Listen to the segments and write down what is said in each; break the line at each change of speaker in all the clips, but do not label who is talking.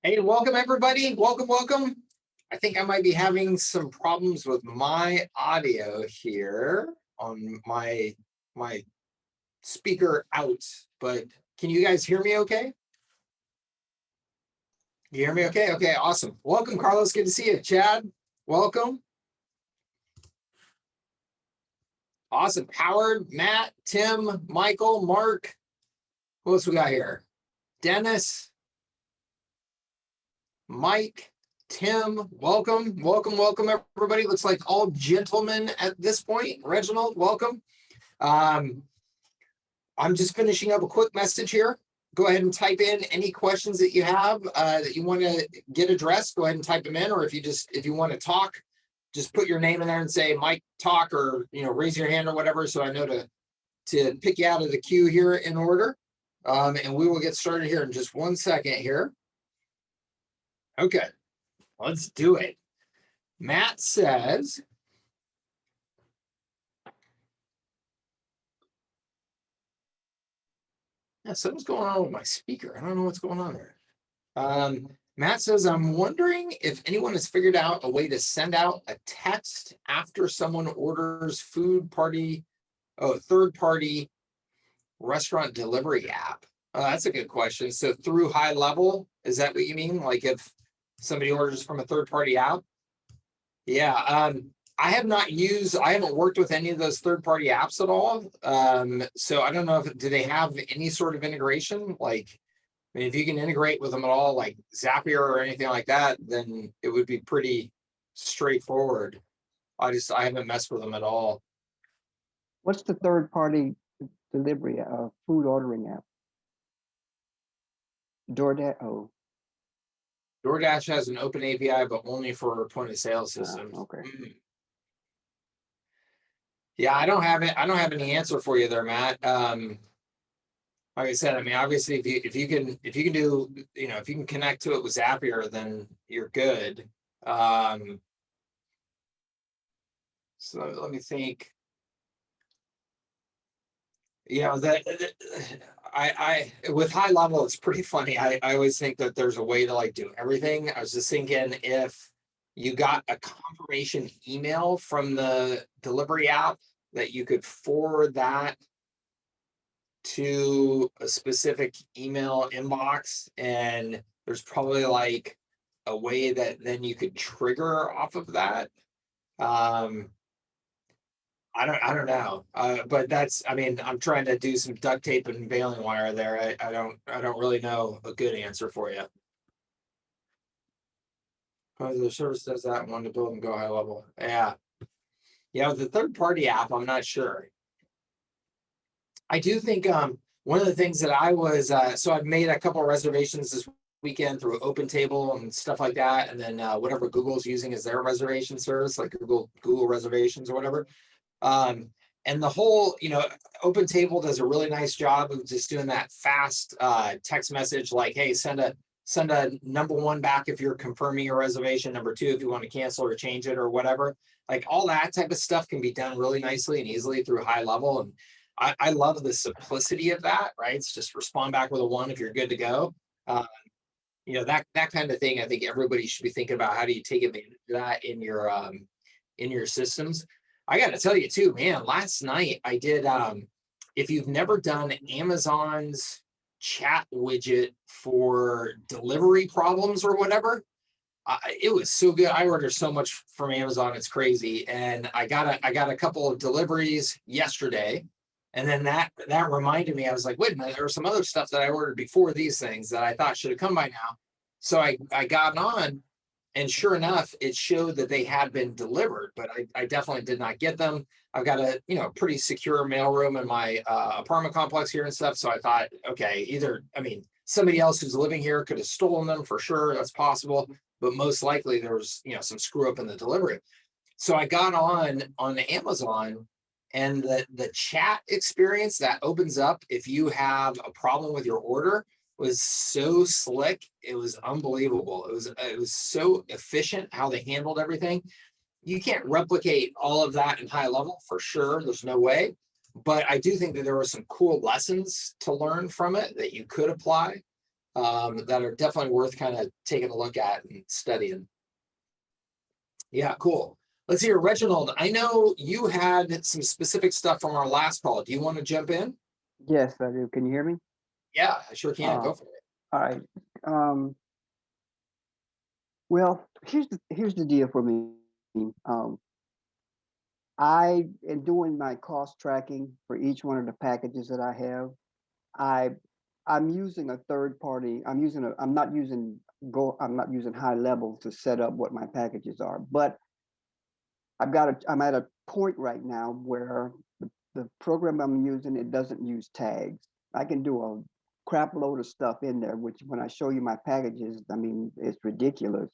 Hey, welcome everybody. Welcome. I think I might be having some problems with my audio here on my speaker out, but can you guys hear me okay? You hear me okay? Okay, awesome. Welcome, Carlos. Good to see you. Chad, welcome. Awesome. Howard, Matt, Tim, Michael, Mark. Who else we got here? Dennis, Mike, Tim, welcome everybody. Looks like all gentlemen at this point. Reginald, welcome. I'm just finishing up a quick message here. Go ahead and type in any questions that you have that you want to get addressed. Go ahead and type them in, or if you want to talk, just put your name in there and say Mike talk, or raise your hand or whatever, so I know to pick you out of the queue here in order. And we will get started here in just 1 second here. Okay, let's do it. Matt says, yeah, something's going on with my speaker. I don't know what's going on there. Matt says, I'm wondering if anyone has figured out a way to send out a text after someone orders third-party restaurant delivery app. That's a good question. So through Highlevel, is that what you mean? Like if somebody orders from a third-party app? Yeah, I haven't worked with any of those third-party apps at all. So I don't know do they have any sort of integration? Like, I mean, if you can integrate with them at all, like Zapier or anything like that, then it would be pretty straightforward. I haven't messed with them at all.
What's the third-party delivery food ordering app? DoorDash.
DoorDash has an open API, but only for point-of-sale systems.
Okay.
Yeah, I don't have it. I don't have any answer for you there, Matt. Like I said, I mean, obviously, if you can do, if you can connect to it with Zapier, then you're good. So let me think. I with Highlevel, it's pretty funny. I always think that there's a way to like do everything. I was just thinking if you got a confirmation email from the delivery app that you could forward that to a specific email inbox, and there's probably like a way that then you could trigger off of that. I don't know, but I'm trying to do some duct tape and baling wire there. I don't really know a good answer for you. The service does that and want to build and go high level. Yeah, the third party app, I'm not sure. I do think one of the things that I was so I've made a couple of reservations this weekend through OpenTable and stuff like that, and then whatever Google's using as their reservation service, like Google Reservations or whatever. And the whole, OpenTable does a really nice job of just doing that fast text message, like, hey, send a number one back if you're confirming your reservation, number two if you want to cancel or change it or whatever. Like all that type of stuff can be done really nicely and easily through Highlevel. And I love the simplicity of that, right? It's just respond back with a 1 if you're good to go. That kind of thing. I think everybody should be thinking about how do you take advantage of that in your systems. I got to tell you too, man, last night I did, if you've never done Amazon's chat widget for delivery problems or whatever, it was so good. I order so much from Amazon, it's crazy. And I got a couple of deliveries yesterday. And then that reminded me, I was like, wait a minute, there was some other stuff that I ordered before these things that I thought should have come by now. So I got on, and sure enough, it showed that they had been delivered, but I definitely did not get them. I've got a pretty secure mailroom in my apartment complex here and stuff. So I thought, okay, somebody else who's living here could have stolen them for sure. That's possible, but most likely there was some screw up in the delivery. So I got on Amazon, and the chat experience that opens up if you have a problem with your order was so slick. It was unbelievable. It was so efficient how they handled everything. You can't replicate all of that in Highlevel for sure. There's no way. But I do think that there were some cool lessons to learn from it that you could apply. that are definitely worth kind of taking a look at and studying. Yeah, cool. Let's hear, Reginald. I know you had some specific stuff from our last call. Do you want to jump in?
Yes, I do. Can you hear me?
Yeah, I sure can. Go for it.
All right. Well, here's the deal for me. I am doing my cost tracking for each one of the packages that I have. I'm using a third party. I'm not using Highlevel to set up what my packages are, but I'm at a point right now where the program I'm using, it doesn't use tags. I can do a crap load of stuff in there, which when I show you my packages, I mean, it's ridiculous.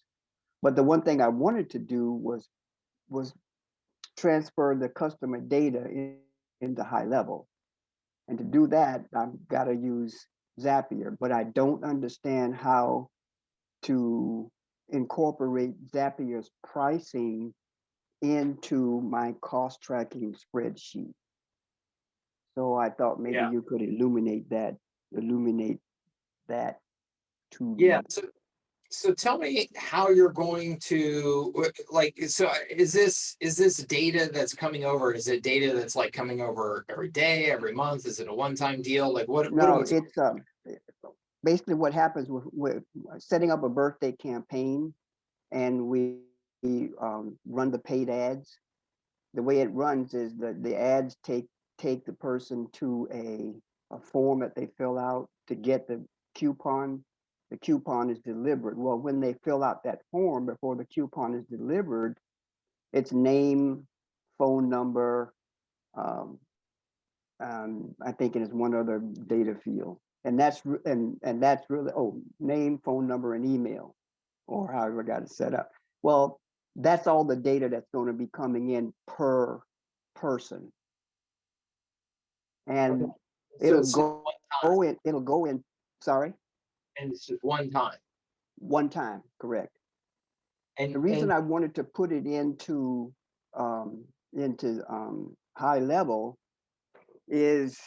But the one thing I wanted to do was transfer the customer data into Highlevel. And to do that, I've got to use Zapier, but I don't understand how to incorporate Zapier's pricing into my cost tracking spreadsheet. So I thought maybe you could illuminate that to me.
Yeah. So tell me how you're going to so is this data that's coming over? Is it data that's like coming over every day, every month? Is it a one-time deal? Like what
No,
are we
it's basically what happens with setting up a birthday campaign, and we run the paid ads. The way it runs is that the ads take the person to a form that they fill out to get the coupon. The coupon is delivered. Well, when they fill out that form before the coupon is delivered, it's name, phone number, I think it is one other data field, and that's really name, phone number, and email, or however I got it set up. Well, that's all the data that's going to be coming in per person, and it'll go in. Sorry.
And it's just one time.
One time, correct.
And
the reason I wanted to put it into Highlevel is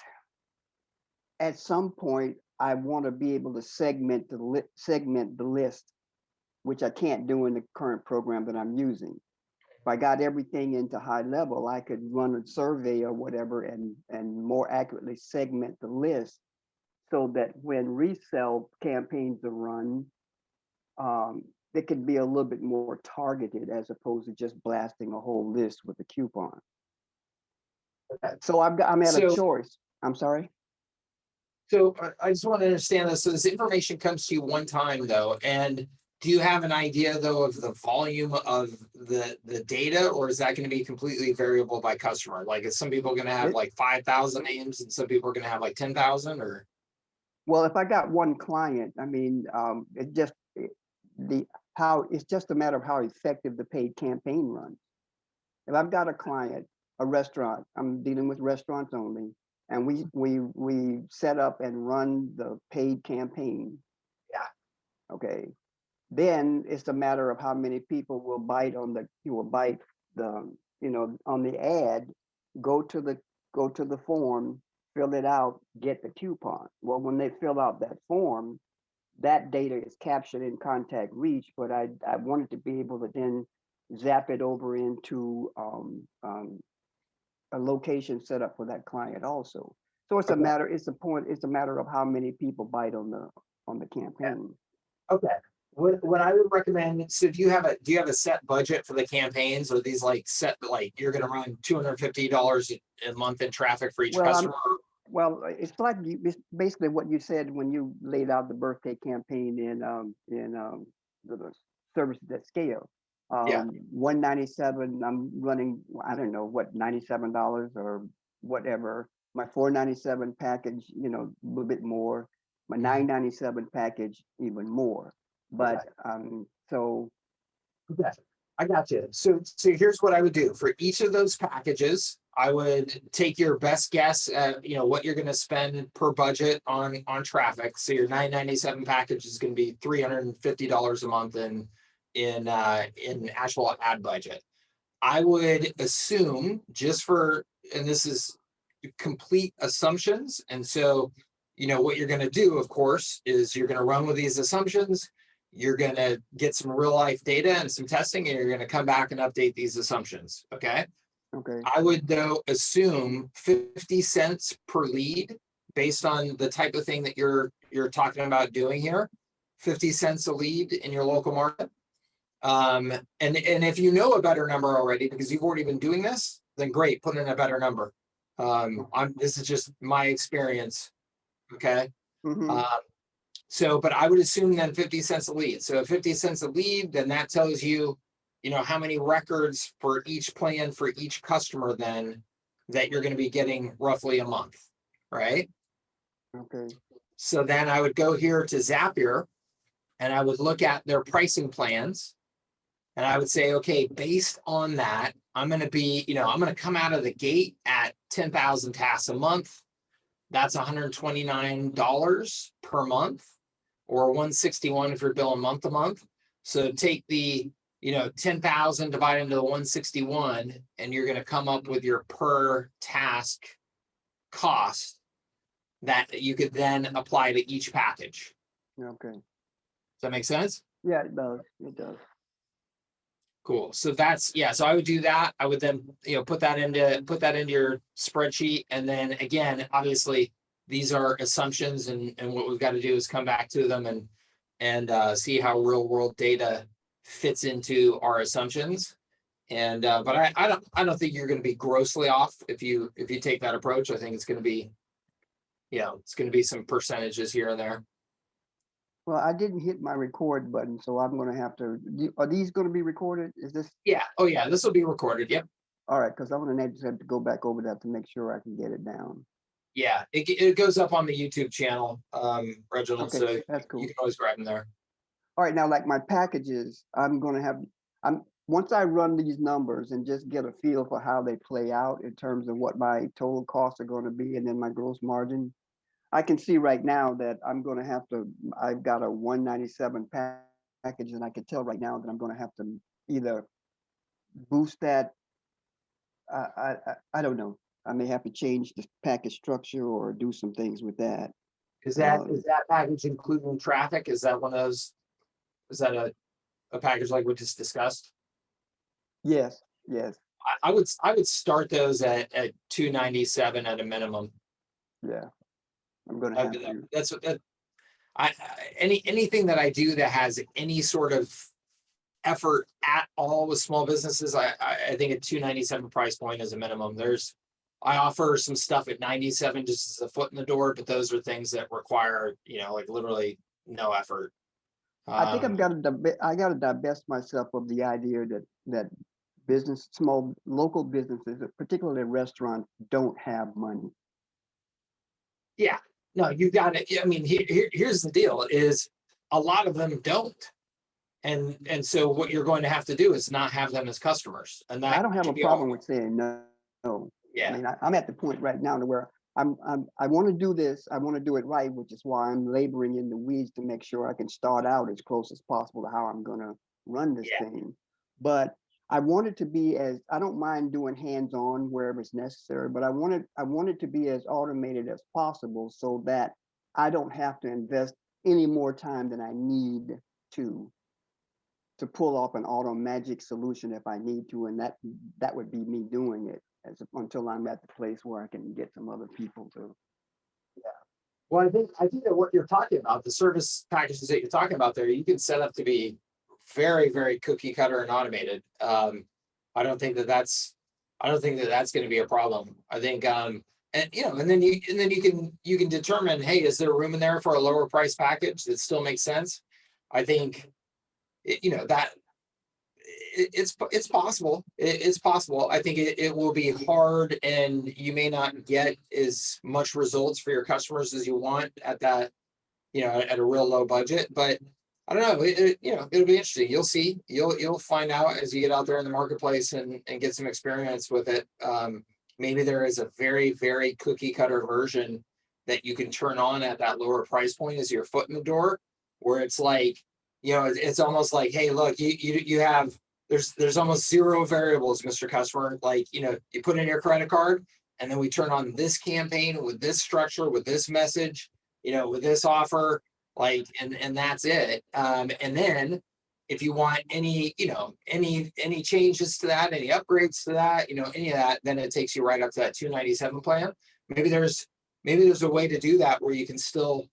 at some point I want to be able to segment the list, which I can't do in the current program that I'm using. If I got everything into Highlevel, I could run a survey or whatever and more accurately segment the list, so that when resell campaigns are run, it could be a little bit more targeted as opposed to just blasting a whole list with a coupon. So I'm at a choice. I'm sorry.
So I just want to understand this. So this information comes to you one time though, and do you have an idea though of the volume of the data, or is that going to be completely variable by customer? Like is some people going to have like 5,000 names and some people are going to have like 10,000 or?
Well, if I got one client, I mean, it's just a matter of how effective the paid campaign runs. If I've got a client, a restaurant, I'm dealing with restaurants only, and we set up and run the paid campaign.
Yeah.
Okay. Then it's a matter of how many people will bite on the on the ad, go to the form, fill it out, get the coupon. Well, when they fill out that form, that data is captured in contact reach, but I wanted to be able to then zap it over into a location set up for that client also. So it's a matter of how many people bite on the campaign.
Okay. What I would recommend, so do you have a set budget for the campaigns, or these like set, like you're going to run $250 a month in traffic for each customer?
Well, it's it's basically what you said when you laid out the birthday campaign in the Services That Scale. 197, I'm running, I don't know what, $97 or whatever. My $497 package, a little bit more. My $997 package, even more. But so.
Okay, I got you. So here's what I would do for each of those packages. I would take your best guess at what you're going to spend per budget on traffic. So your $997 package is going to be $350 a month in actual ad budget. I would assume, and this is complete assumptions, and so what you're going to do, of course, is you're going to run with these assumptions. You're going to get some real life data and some testing, and you're going to come back and update these assumptions. Okay.
Okay.
I would, though, assume 50 cents per lead based on the type of thing that you're talking about doing here. 50 cents a lead in your local market. And if you know a better number already, because you've already been doing this, then great, put in a better number. This is just my experience. Okay. But I would assume then 50 cents a lead. So 50 cents a lead, then that tells you, how many records for each plan for each customer then that you're going to be getting roughly a month, right?
Okay.
So then I would go here to Zapier and I would look at their pricing plans. And I would say, okay, based on that, I'm going to come out of the gate at 10,000 tasks a month. That's $129 per month, or $161 if you're billing month to month. So take the, 10,000 divided into the 161, and you're going to come up with your per task cost that you could then apply to each package.
Okay.
Does that make sense?
Yeah, it does. It does.
Cool. So so I would do that. I would then, put that into your spreadsheet. And then again, obviously these are assumptions, and what we've got to do is come back to them and see how real world data fits into our assumptions. And, but I don't think you're going to be grossly off if you take that approach. I think it's going to be, it's going to be some percentages here and there.
Well, I didn't hit my record button, so I'm going to have to. Are these going to be recorded? Is this?
Yeah. Oh, yeah. This will be recorded. Yep.
All right, because I'm going to have to go back over that to make sure I can get it down.
Yeah, it goes up on the YouTube channel, Reginald.
Okay,
so
that's cool.
You can always grab them there.
All right, now like my packages, once I run these numbers and just get a feel for how they play out in terms of what my total costs are going to be, and then my gross margin. I can see right now that I've got a 197 package, and I can tell right now that I'm going to have to either boost that. I don't know. I may have to change the package structure or do some things with that.
Is that package including traffic? Is that one of those? Is that a package like we just discussed?
Yes.
I would start those at 297 at a minimum.
Yeah. I'm going to have to.
That's what anything that I do that has any sort of effort at all with small businesses, I think a 297 price point is a minimum. I offer some stuff at 97 just as a foot in the door, but those are things that require, like literally no effort.
I think I got to divest myself of the idea that small local businesses, particularly restaurants, don't have money.
Yeah. No, you got it. I mean, here's the deal: is a lot of them don't, and so what you're going to have to do is not have them as customers. And that
I don't have a problem with saying no.
Yeah.
I mean, I'm at the point right now where I want to do this. I want to do it right, which is why I'm laboring in the weeds to make sure I can start out as close as possible to how I'm going to run this thing. But I want it to be I don't mind doing hands-on wherever it's necessary, but I want it to be as automated as possible so that I don't have to invest any more time than I need to pull off an auto magic solution if I need to, and that would be me doing it until I'm at the place where I can get some other people to.
Yeah. Well, I think that what you're talking about, the service packages that you're talking about there, you can set up to be very, very cookie cutter and automated. I don't think that's going to be a problem. I think, and then you can determine, hey, is there room in there for a lower price package that still makes sense? I think, that it's possible. It's possible. I think it will be hard, and you may not get as much results for your customers as you want at that, at a real low budget, but I don't know. It'll be interesting. You'll see. You'll find out as you get out there in the marketplace and get some experience with it. Maybe there is a very, very cookie cutter version that you can turn on at that lower price point as your foot in the door, where it's like, it's almost like, hey, look, you have there's almost zero variables, Mr. Customer. Like, you put in your credit card, and then we turn on this campaign with this structure, with this message. with this offer, like, and that's it. And then if you want any, any changes to that, any upgrades to that, any of that, then it takes you right up to that 297 plan. Maybe there's a way to do that where you can still,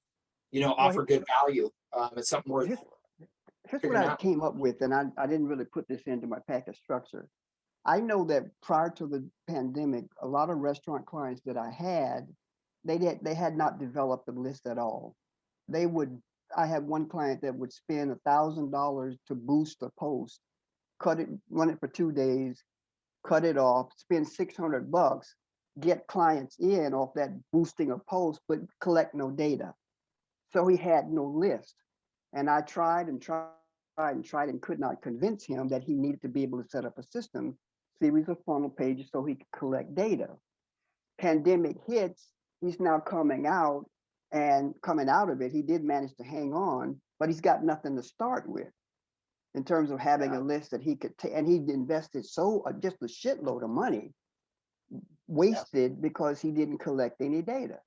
offer good value. It's something worth
here's what
figuring
I
out.
came up with, and I didn't really put this into my package structure. I know that prior to the pandemic, a lot of restaurant clients that I had, they had not developed the list at all. I had one client that would spend $1,000 to boost a post, run it for 2 days, cut it off, spend $600, get clients in off that boosting a post, but collect no data. So he had no list. And I tried and could not convince him that he needed to be able to set up a system, series of funnel pages so he could collect data. Pandemic hits, he's now coming out of it. He did manage to hang on, but he's got nothing to start with in terms of having a list that he could take. And he invested just a shitload of money wasted because he didn't collect any data.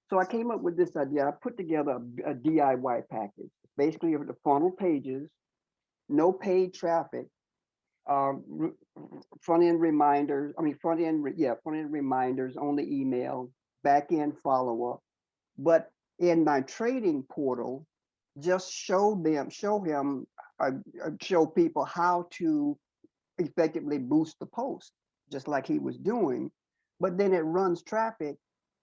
So I came up with this idea. I put together a DIY package, basically the funnel pages, no paid traffic, front-end reminders, front-end reminders, only email, back-end follow-up. But in my trading portal, just show people how to effectively boost the post, just like he was doing. But then it runs traffic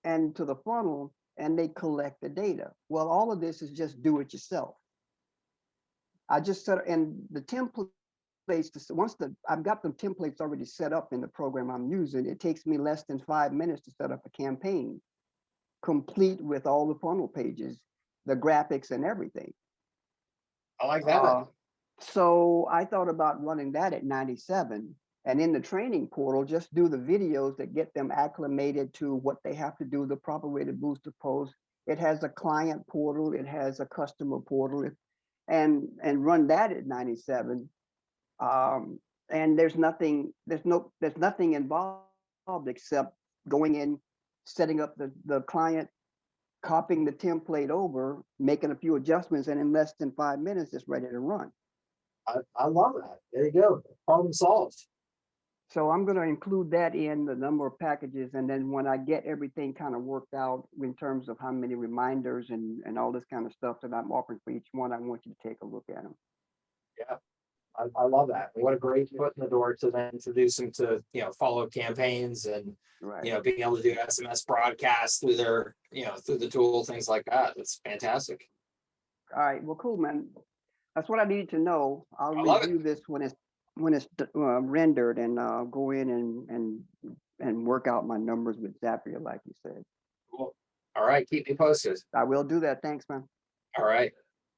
and to the funnel, and they collect the data. Well, all of this is just do it yourself. I just set, and the templates, I've got the templates already set up in the program I'm using, it takes me less than 5 minutes to set up a campaign, complete with all the funnel pages, the graphics and everything.
I like that.
So I thought about running that at 97, and in the training portal, just do the videos that get them acclimated to what they have to do, the proper way to boost the post. It has a client portal, it has a customer portal, and run that at 97. And there's nothing involved except going in, setting up the client, copying the template over, making a few adjustments, and in less than 5 minutes, it's ready to run.
I love that. There you go. Problem solved.
So I'm going to include that in the number of packages. And then when I get everything kind of worked out in terms of how many reminders and all this kind of stuff that I'm offering for each one, I want you to take a look at them.
Yeah, I love that. What a great foot in the door to then introduce them to, follow campaigns and, being able to do SMS broadcasts through their, through the tool, things like that. That's fantastic.
All right. Well, cool, man. That's what I need to know. I'll review this when it's rendered, and go in and work out my numbers with Zapier, like you said.
Cool. All right. Keep me posted.
I will do that. Thanks, man.
All right.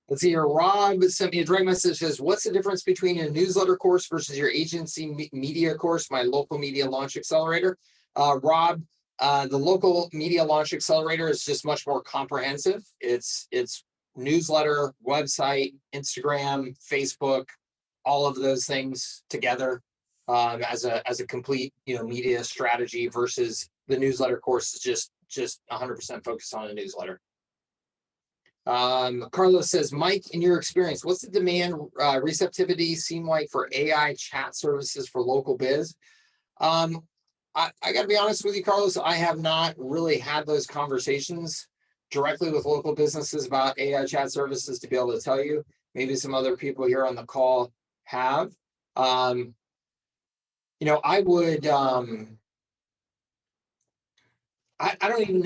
Let's see here. Rob sent me a direct message. Says, what's the difference between a newsletter course versus your agency media course, my Local Media Launch Accelerator? Rob, the Local Media Launch Accelerator is just much more comprehensive. It's newsletter, website, Instagram, Facebook, all of those things together as a complete media strategy, versus the newsletter course is just 100% focused on a newsletter. Carlos says, Mike, in your experience, what's the demand receptivity seem like for AI chat services for local biz? I got to be honest with you, Carlos, I have not really had those conversations directly with local businesses about AI chat services to be able to tell you. Maybe some other people here on the call have. I would. I don't even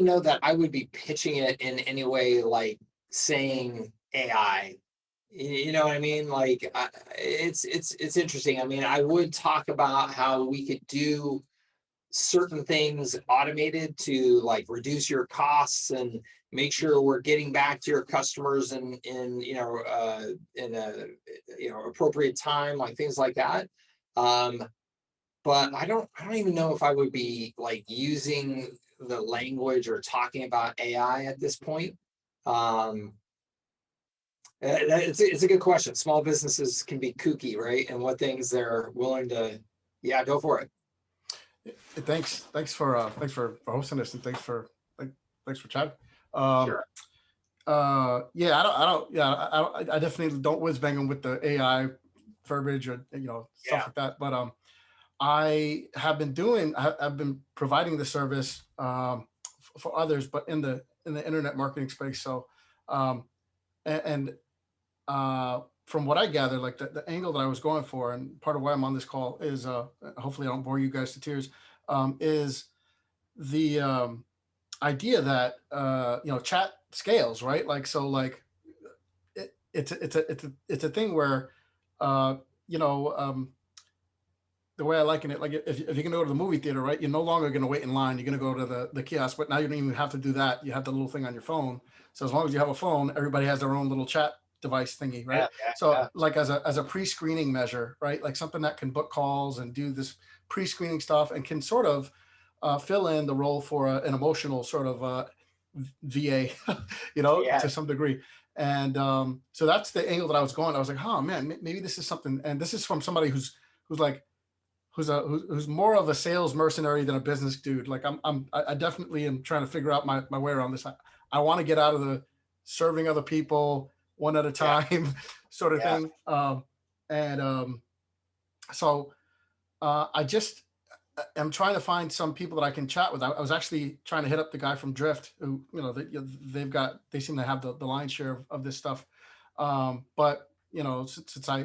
know that I would be pitching it in any way like saying AI. You know what I mean? Like it's interesting. I mean, I would talk about how we could do certain things automated to like reduce your costs and make sure we're getting back to your customers in a appropriate time, like things like that. But I don't even know if I would be like using the language or talking about AI at this point. It's a good question. Small businesses can be kooky, right? And what things they're willing to, go for it.
Thanks for hosting us, and thanks for chatting.
Sure.
Yeah, I definitely don't whiz bang them with the AI verbiage or, stuff like that. But I've been providing the service for others, but in the internet marketing space. So, and from what I gather, like the angle that I was going for, and part of why I'm on this call is, hopefully I don't bore you guys to tears, is the idea that chat scales, right? Like, so like it's a thing where the way I liken it, like if you're gonna go to the movie theater, right, you're no longer gonna wait in line, you're gonna go to the kiosk, but now you don't even have to do that. You have the little thing on your phone. So as long as you have a phone, everybody has their own little chat device thingy, right? So like as a pre-screening measure, right, like something that can book calls and do this pre-screening stuff and can sort of fill in the role for an emotional sort of VA, to some degree. And so that's the angle that I was going. I was like, oh man, maybe this is something. And this is from somebody who's more of a sales mercenary than a business dude. Like I definitely am trying to figure out my way around this. I want to get out of the serving other people one at a time sort of thing. So I'm trying to find some people that I can chat with. I was actually trying to hit up the guy from Drift, who, they seem to have the lion's share of this stuff. But since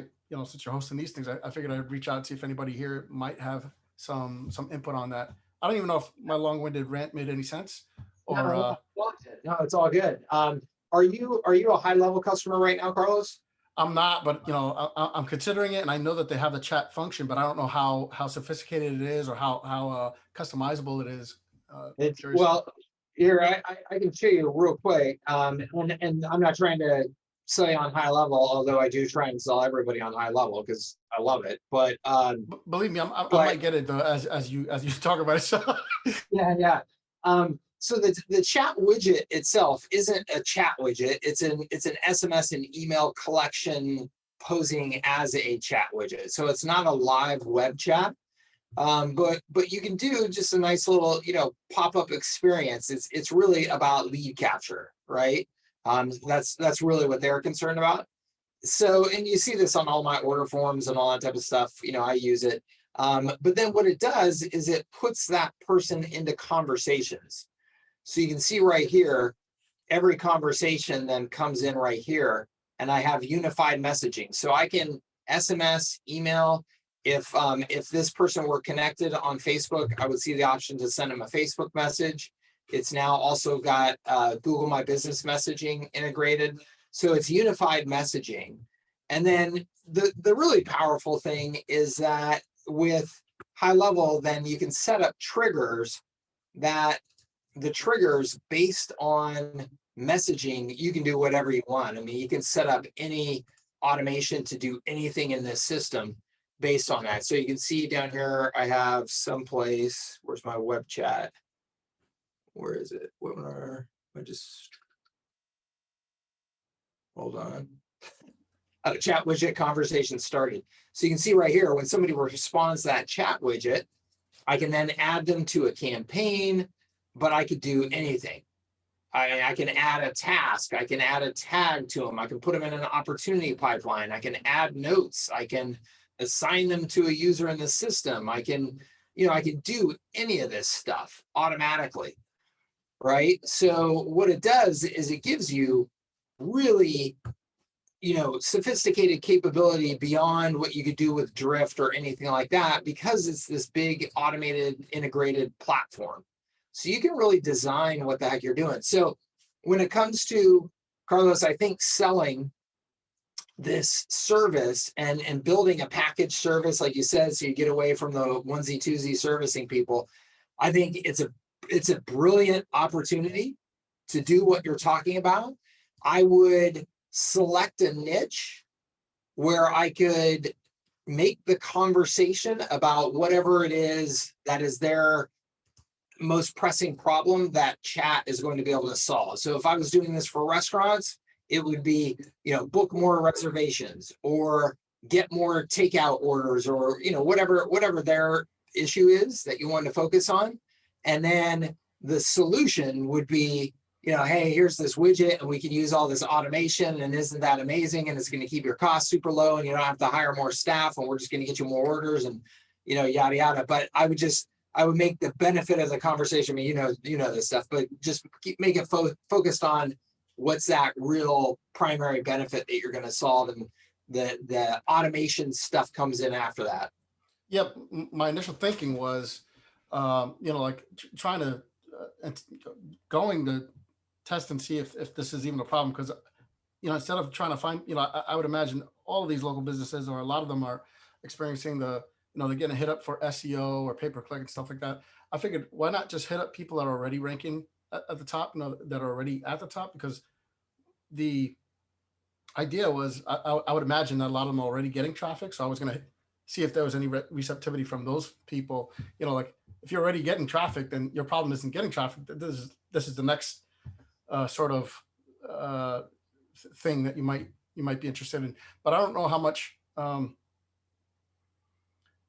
you're hosting these things, I figured I'd reach out and see if anybody here might have some input on that. I don't even know if my long-winded rant made any sense. Or
no, it's all good. Are you a high-level customer right now, Carlos?
I'm not, but I'm considering it, and I know that they have the chat function, but I don't know how sophisticated it is or how customizable it is.
Well, here I can show you real quick. And I'm not trying to sell you on high level, although I do try and sell everybody on high level because I love it. But
believe me, I might get it though as you talk about it. So
yeah. So the chat widget itself isn't a chat widget. It's an SMS and email collection posing as a chat widget. So it's not a live web chat. But you can do just a nice little, pop-up experience. It's really about lead capture, right? That's really what they're concerned about. So, and you see this on all my order forms and all that type of stuff. I use it. But then what it does is it puts that person into conversations. So you can see right here, every conversation then comes in right here, and I have unified messaging. So I can SMS, email. If this person were connected on Facebook, I would see the option to send them a Facebook message. It's now also got Google My Business messaging integrated. So it's unified messaging. And then the really powerful thing is that with high level, then you can set up triggers that the triggers based on messaging, you can do whatever you want. I mean, you can set up any automation to do anything in this system based on that. So you can see down here, I have someplace, where's my web chat? Where is it? Webinar, hold on. Chat widget conversation started. So you can see right here, when somebody responds to that chat widget, I can then add them to a campaign, but I could do anything. I can add a task. I can add a tag to them. I can put them in an opportunity pipeline. I can add notes. I can assign them to a user in the system. I can do any of this stuff automatically, right? So what it does is it gives you really, sophisticated capability beyond what you could do with Drift or anything like that, because it's this big automated integrated platform. So you can really design what the heck you're doing. So when it comes to, Carlos, I think selling this service and building a package service, like you said, so you get away from the onesie twosie servicing people, I think it's a brilliant opportunity to do what you're talking about. I would select a niche where I could make the conversation about whatever it is that is their most pressing problem that chat is going to be able to solve. So if I was doing this for restaurants, it would be, book more reservations or get more takeout orders or, whatever their issue is that you want to focus on. And then the solution would be hey, here's this widget and we can use all this automation and isn't that amazing? And it's going to keep your costs super low and you don't have to hire more staff and we're just going to get you more orders and, yada, yada. But I would make the benefit of the conversation, I mean, this stuff, but just make it focused on what's that real primary benefit that you're going to solve. And the automation stuff comes in after that.
Yep. My initial thinking was, like trying to, going to test and see if this is even a problem. Because, instead of trying to find, I would imagine all of these local businesses, or a lot of them, are experiencing they're getting hit up for SEO or pay-per-click and stuff like that. I figured, why not just hit up people that are already ranking at the top, that are already at the top? Because the idea was, I would imagine that a lot of them are already getting traffic. So I was going to see if there was any receptivity from those people. Like if you're already getting traffic, then your problem isn't getting traffic. This is the next sort of thing that you might be interested in. But I don't know how much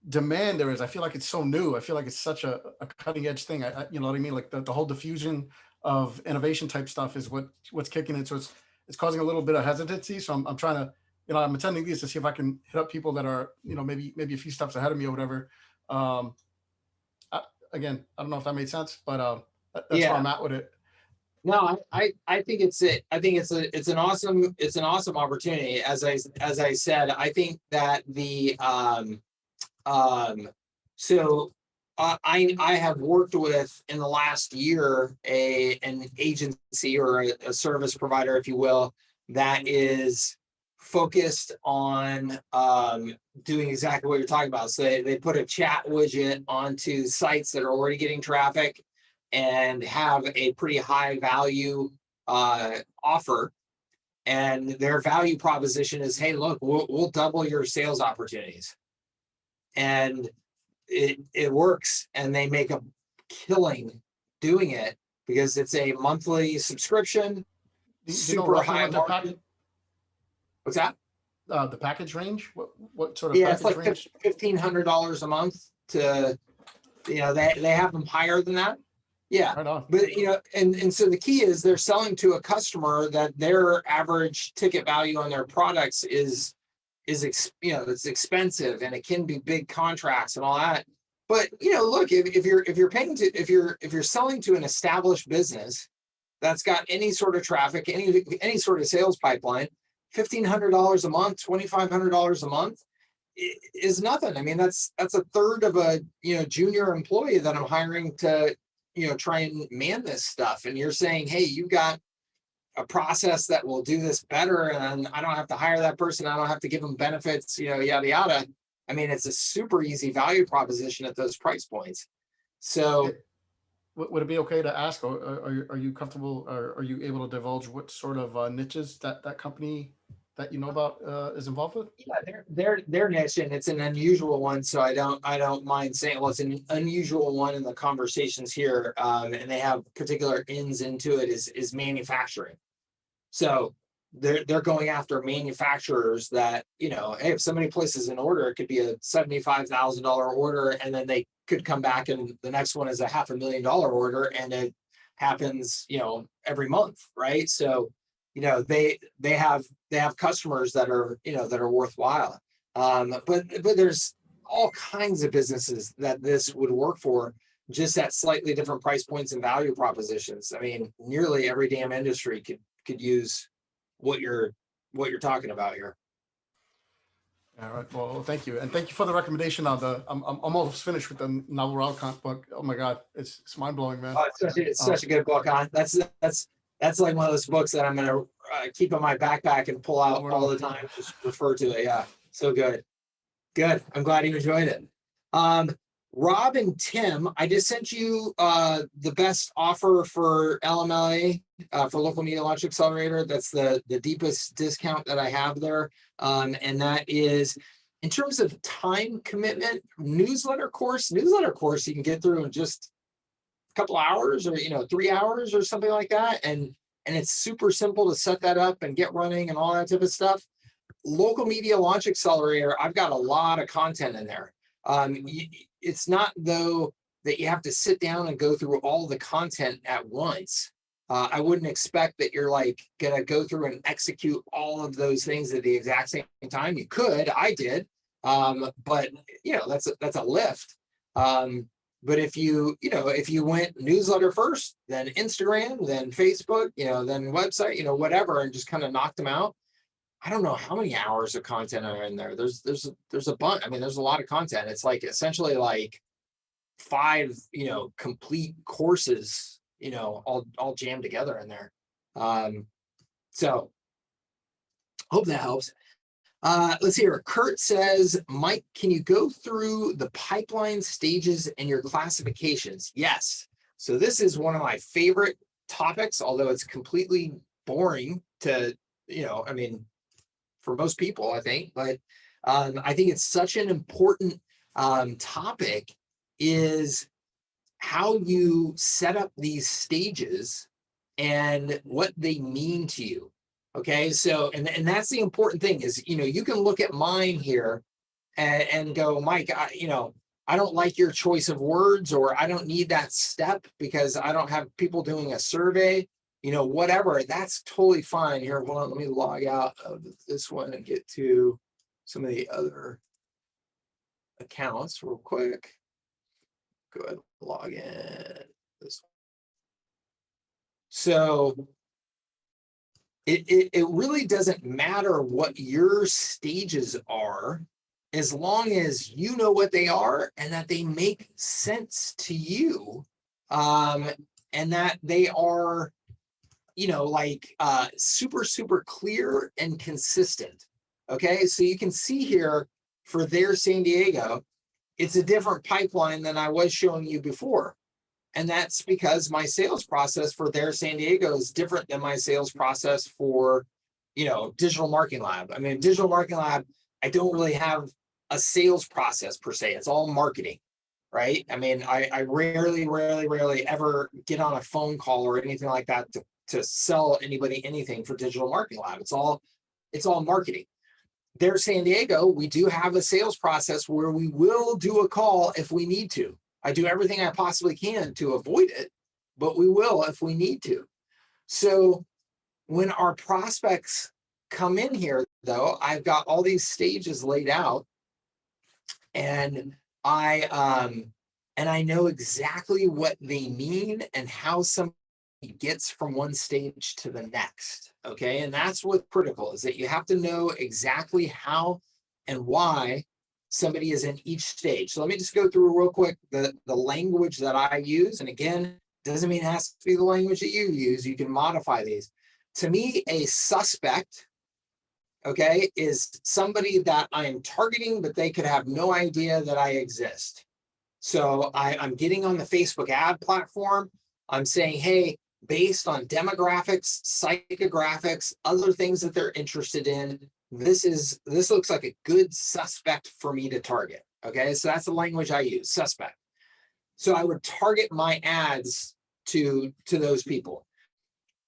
demand there is. I feel like it's so new. I feel like it's such a cutting edge thing. You know what I mean? Like the whole diffusion of innovation type stuff is what's kicking it. So it's causing a little bit of hesitancy. So I'm trying to, I'm attending these to see if I can hit up people that are, maybe a few steps ahead of me or whatever. Again, I don't know if that made sense, but that's where I'm at with it.
No, I think it's an awesome opportunity. As I said, I think that I have worked with, in the last year, an agency or a service provider, if you will, that is focused on doing exactly what you're talking about. So they put a chat widget onto sites that are already getting traffic and have a pretty high value offer. And their value proposition is, hey, look, we'll double your sales opportunities. And it works, and they make a killing doing it because it's a monthly subscription, super high margin. What's that?
The package range? What sort of package
it's like
range?
$1,500 a month to, they have them higher than that. Yeah.
Right on.
But, and so the key is they're selling to a customer that their average ticket value on their products is it's expensive, and it can be big contracts and all that. But, look, if you're selling to an established business that's got any sort of traffic, any sort of sales pipeline, $1,500 a month, $2,500 a month is nothing. I mean, that's a third of a, junior employee that I'm hiring to, try and man this stuff. And you're saying, hey, you've got a process that will do this better, and I don't have to hire that person. I don't have to give them benefits, yada, yada. I mean, it's a super easy value proposition at those price points. So
would it be okay to ask, or are you comfortable, or are you able to divulge what sort of niches that company that you know about is involved with?
Yeah, their niche, and it's an unusual one. So I don't mind saying, well, it's an unusual one in the conversations here. And they have particular ins into it is manufacturing. So they're going after manufacturers that, hey, if somebody places an order, it could be a $75,000 order, and then they could come back and the next one is a $500,000 order, and it happens, every month, right? So, they have customers that are, that are worthwhile. But there's all kinds of businesses that this would work for, just at slightly different price points and value propositions. I mean, nearly every damn industry could use what you're talking about here.
All right. Well, thank you, and thank you for the recommendation on I'm almost finished with the Naval Ravikant book. Oh my God, it's mind blowing, man.
Oh, it's such a good book, huh? That's like one of those books that I'm gonna keep in my backpack and pull out all the time. Just refer to it. Yeah, so good. I'm glad you enjoyed it. Rob and Tim, I just sent you the best offer for LMLA, for Local Media Launch Accelerator. That's the deepest discount that I have there. And that is, in terms of time commitment, newsletter course you can get through in just a couple hours, or 3 hours or something like that. And it's super simple to set that up and get running and all that type of stuff. Local Media Launch Accelerator, I've got a lot of content in there. It's not, though, that you have to sit down and go through all the content at once. I wouldn't expect that you're like going to go through and execute all of those things at the exact same time. You could, I did, but that's a lift. But if if you went newsletter first, then Instagram, then Facebook, then website, whatever, and just kind of knocked them out. I don't know how many hours of content are in there. There's a bunch. I mean, there's a lot of content. It's like essentially like 5, complete courses, all jammed together in there. So hope that helps. Let's see here. Kurt says, Mike, can you go through the pipeline stages and your classifications? Yes. So this is one of my favorite topics, although it's completely boring to, for most people, I think, but I think it's such an important topic, is how you set up these stages and what they mean to you. Okay, so and that's the important thing is, you can look at mine here and go, Mike, I don't like your choice of words, or I don't need that step because I don't have people doing a survey, whatever. That's totally fine. Here, hold on, let me log out of this one and get to some of the other accounts real quick. Go ahead, log in this one. So it really doesn't matter what your stages are, as long as you know what they are and that they make sense to you, and that they are, super, super clear and consistent. Okay, so you can see here for their San Diego, it's a different pipeline than I was showing you before. And that's because my sales process for their San Diego is different than my sales process for, Digital Marketing Lab. I mean, Digital Marketing Lab, I don't really have a sales process per se. It's all marketing, right? I mean, I rarely ever get on a phone call or anything like that to sell anybody anything for Digital Marketing Lab. It's all marketing. Their San Diego, we do have a sales process where we will do a call if we need to. I do everything I possibly can to avoid it, but we will if we need to. So when our prospects come in here, though, I've got all these stages laid out, and I know exactly what they mean and how somebody gets from one stage to the next. Okay, and that's what's critical, is that you have to know exactly how and why somebody is in each stage. So let me just go through real quick the language that I use. And again, doesn't mean it has to be the language that you use. You can modify these. To me, a suspect, okay, is somebody that I am targeting, but they could have no idea that I exist. So I'm getting on the Facebook ad platform. I'm saying, hey, based on demographics, psychographics, other things that they're interested in, this looks like a good suspect for me to target. Okay, so that's the language I use, suspect. So I would target my ads to those people.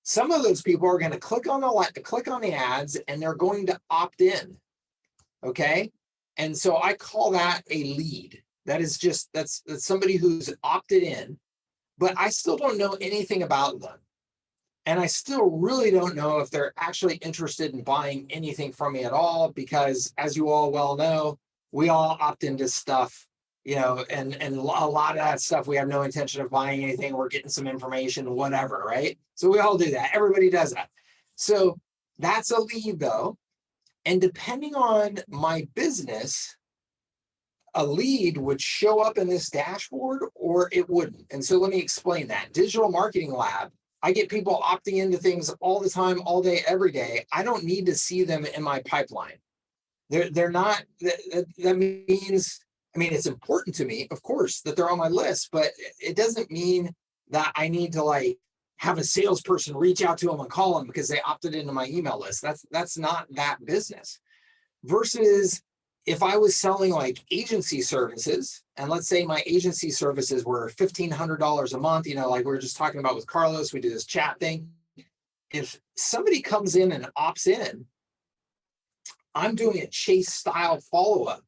Some of those people are going to click on the ads and they're going to opt in. Okay, and so I call that a lead. That is just that's somebody who's opted in, but I still don't know anything about them. And I still really don't know if they're actually interested in buying anything from me at all, because as you all well know, we all opt into stuff, and a lot of that stuff, we have no intention of buying anything. We're getting some information, whatever, right? So we all do that. Everybody does that. So that's a lead though. And depending on my business, a lead would show up in this dashboard or it wouldn't. And so let me explain that. Digital Marketing Lab, I get people opting into things all the time, all day, every day. I don't need to see them in my pipeline. They're not, that means, I mean, it's important to me, of course, that they're on my list, but it doesn't mean that I need to have a salesperson reach out to them and call them because they opted into my email list. That's not that business. Versus if I was selling agency services, and let's say my agency services were $1,500 a month, like we were just talking about with Carlos, we do this chat thing. If somebody comes in and opts in, I'm doing a chase style follow-up.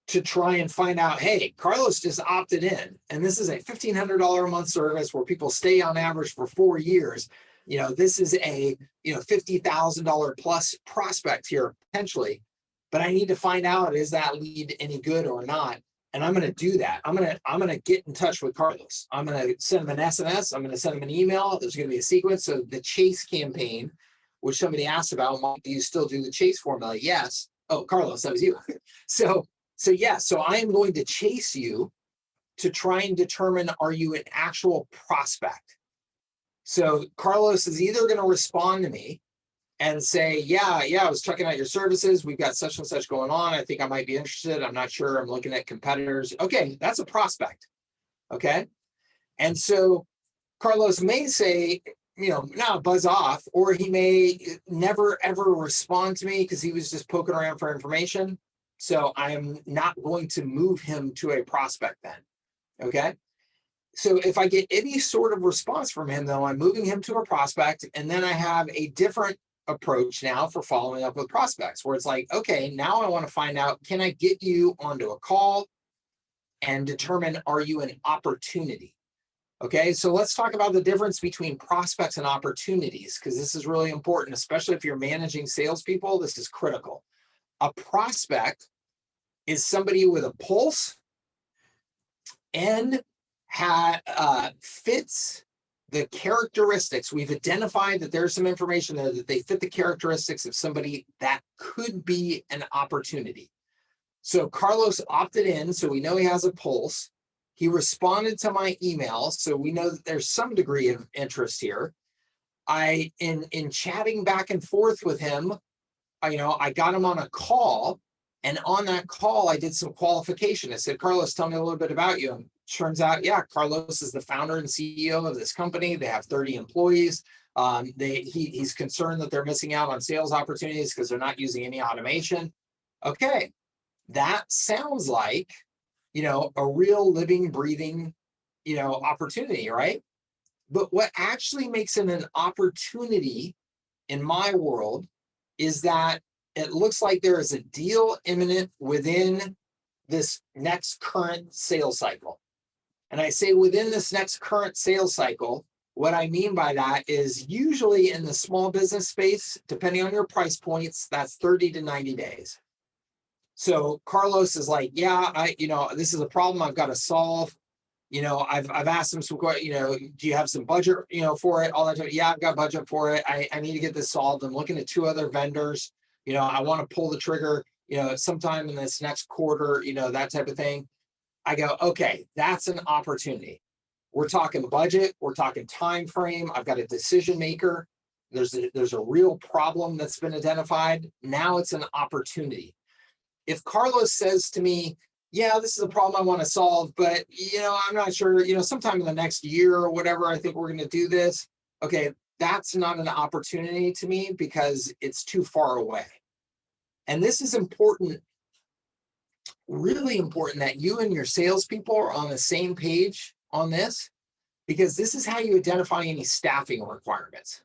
to try and find out, hey, Carlos just opted in, and this is a $1,500 a month service where people stay on average for 4 years. This is a $50,000 plus prospect here potentially, but I need to find out, is that lead any good or not? And I'm going to do that. I'm going to get in touch with Carlos. I'm going to send him an SMS. I'm going to send him an email. There's going to be a sequence. So the chase campaign, which somebody asked about, Mike, do you still do the chase formula? Yes. Oh, Carlos, that was you. So I am going to chase you to try and determine, are you an actual prospect? So Carlos is either going to respond to me and say, yeah, I was checking out your services. We've got such and such going on. I think I might be interested. I'm not sure. I'm looking at competitors. Okay, that's a prospect. Okay. And so Carlos may say, no, buzz off, or he may never, ever respond to me because he was just poking around for information. So I'm not going to move him to a prospect then. Okay. So if I get any sort of response from him, though, I'm moving him to a prospect. And then I have a different approach now for following up with prospects, where it's like, okay, now I want to find out, can I get you onto a call and determine, are you an opportunity? Okay, so let's talk about the difference between prospects and opportunities, because this is really important, especially if you're managing salespeople. This is critical. A prospect is somebody with a pulse and fits the characteristics. We've identified that there's some information there that they fit the characteristics of somebody that could be an opportunity. So Carlos opted in, so we know he has a pulse. He responded to my email, so we know that there's some degree of interest here. In chatting back and forth with him, I got him on a call, and on that call, I did some qualification. I said, Carlos, tell me a little bit about you. And turns out, yeah, Carlos is the founder and CEO of this company. They have 30 employees. He's concerned that they're missing out on sales opportunities because they're not using any automation. Okay, that sounds like, a real living, breathing, opportunity, right? But what actually makes it an opportunity in my world is that it looks like there is a deal imminent within this next current sales cycle. And I say within this next current sales cycle, what I mean by that is usually in the small business space, depending on your price points, that's 30 to 90 days. So Carlos is like, yeah, this is a problem I've got to solve. I've asked him some, do you have some budget, for it? All that. Yeah, I've got budget for it. I need to get this solved. I'm looking at 2 other vendors. I want to pull the trigger, sometime in this next quarter, that type of thing. I go, okay, that's an opportunity. We're talking budget. We're talking time frame. I've got a decision maker. There's a real problem that's been identified. Now it's an opportunity. If Carlos says to me, yeah, this is a problem I want to solve, but, I'm not sure, sometime in the next year or whatever, I think we're going to do this. Okay, that's not an opportunity to me because it's too far away. And this is important, really important, that you and your salespeople are on the same page on this, because this is how you identify any staffing requirements.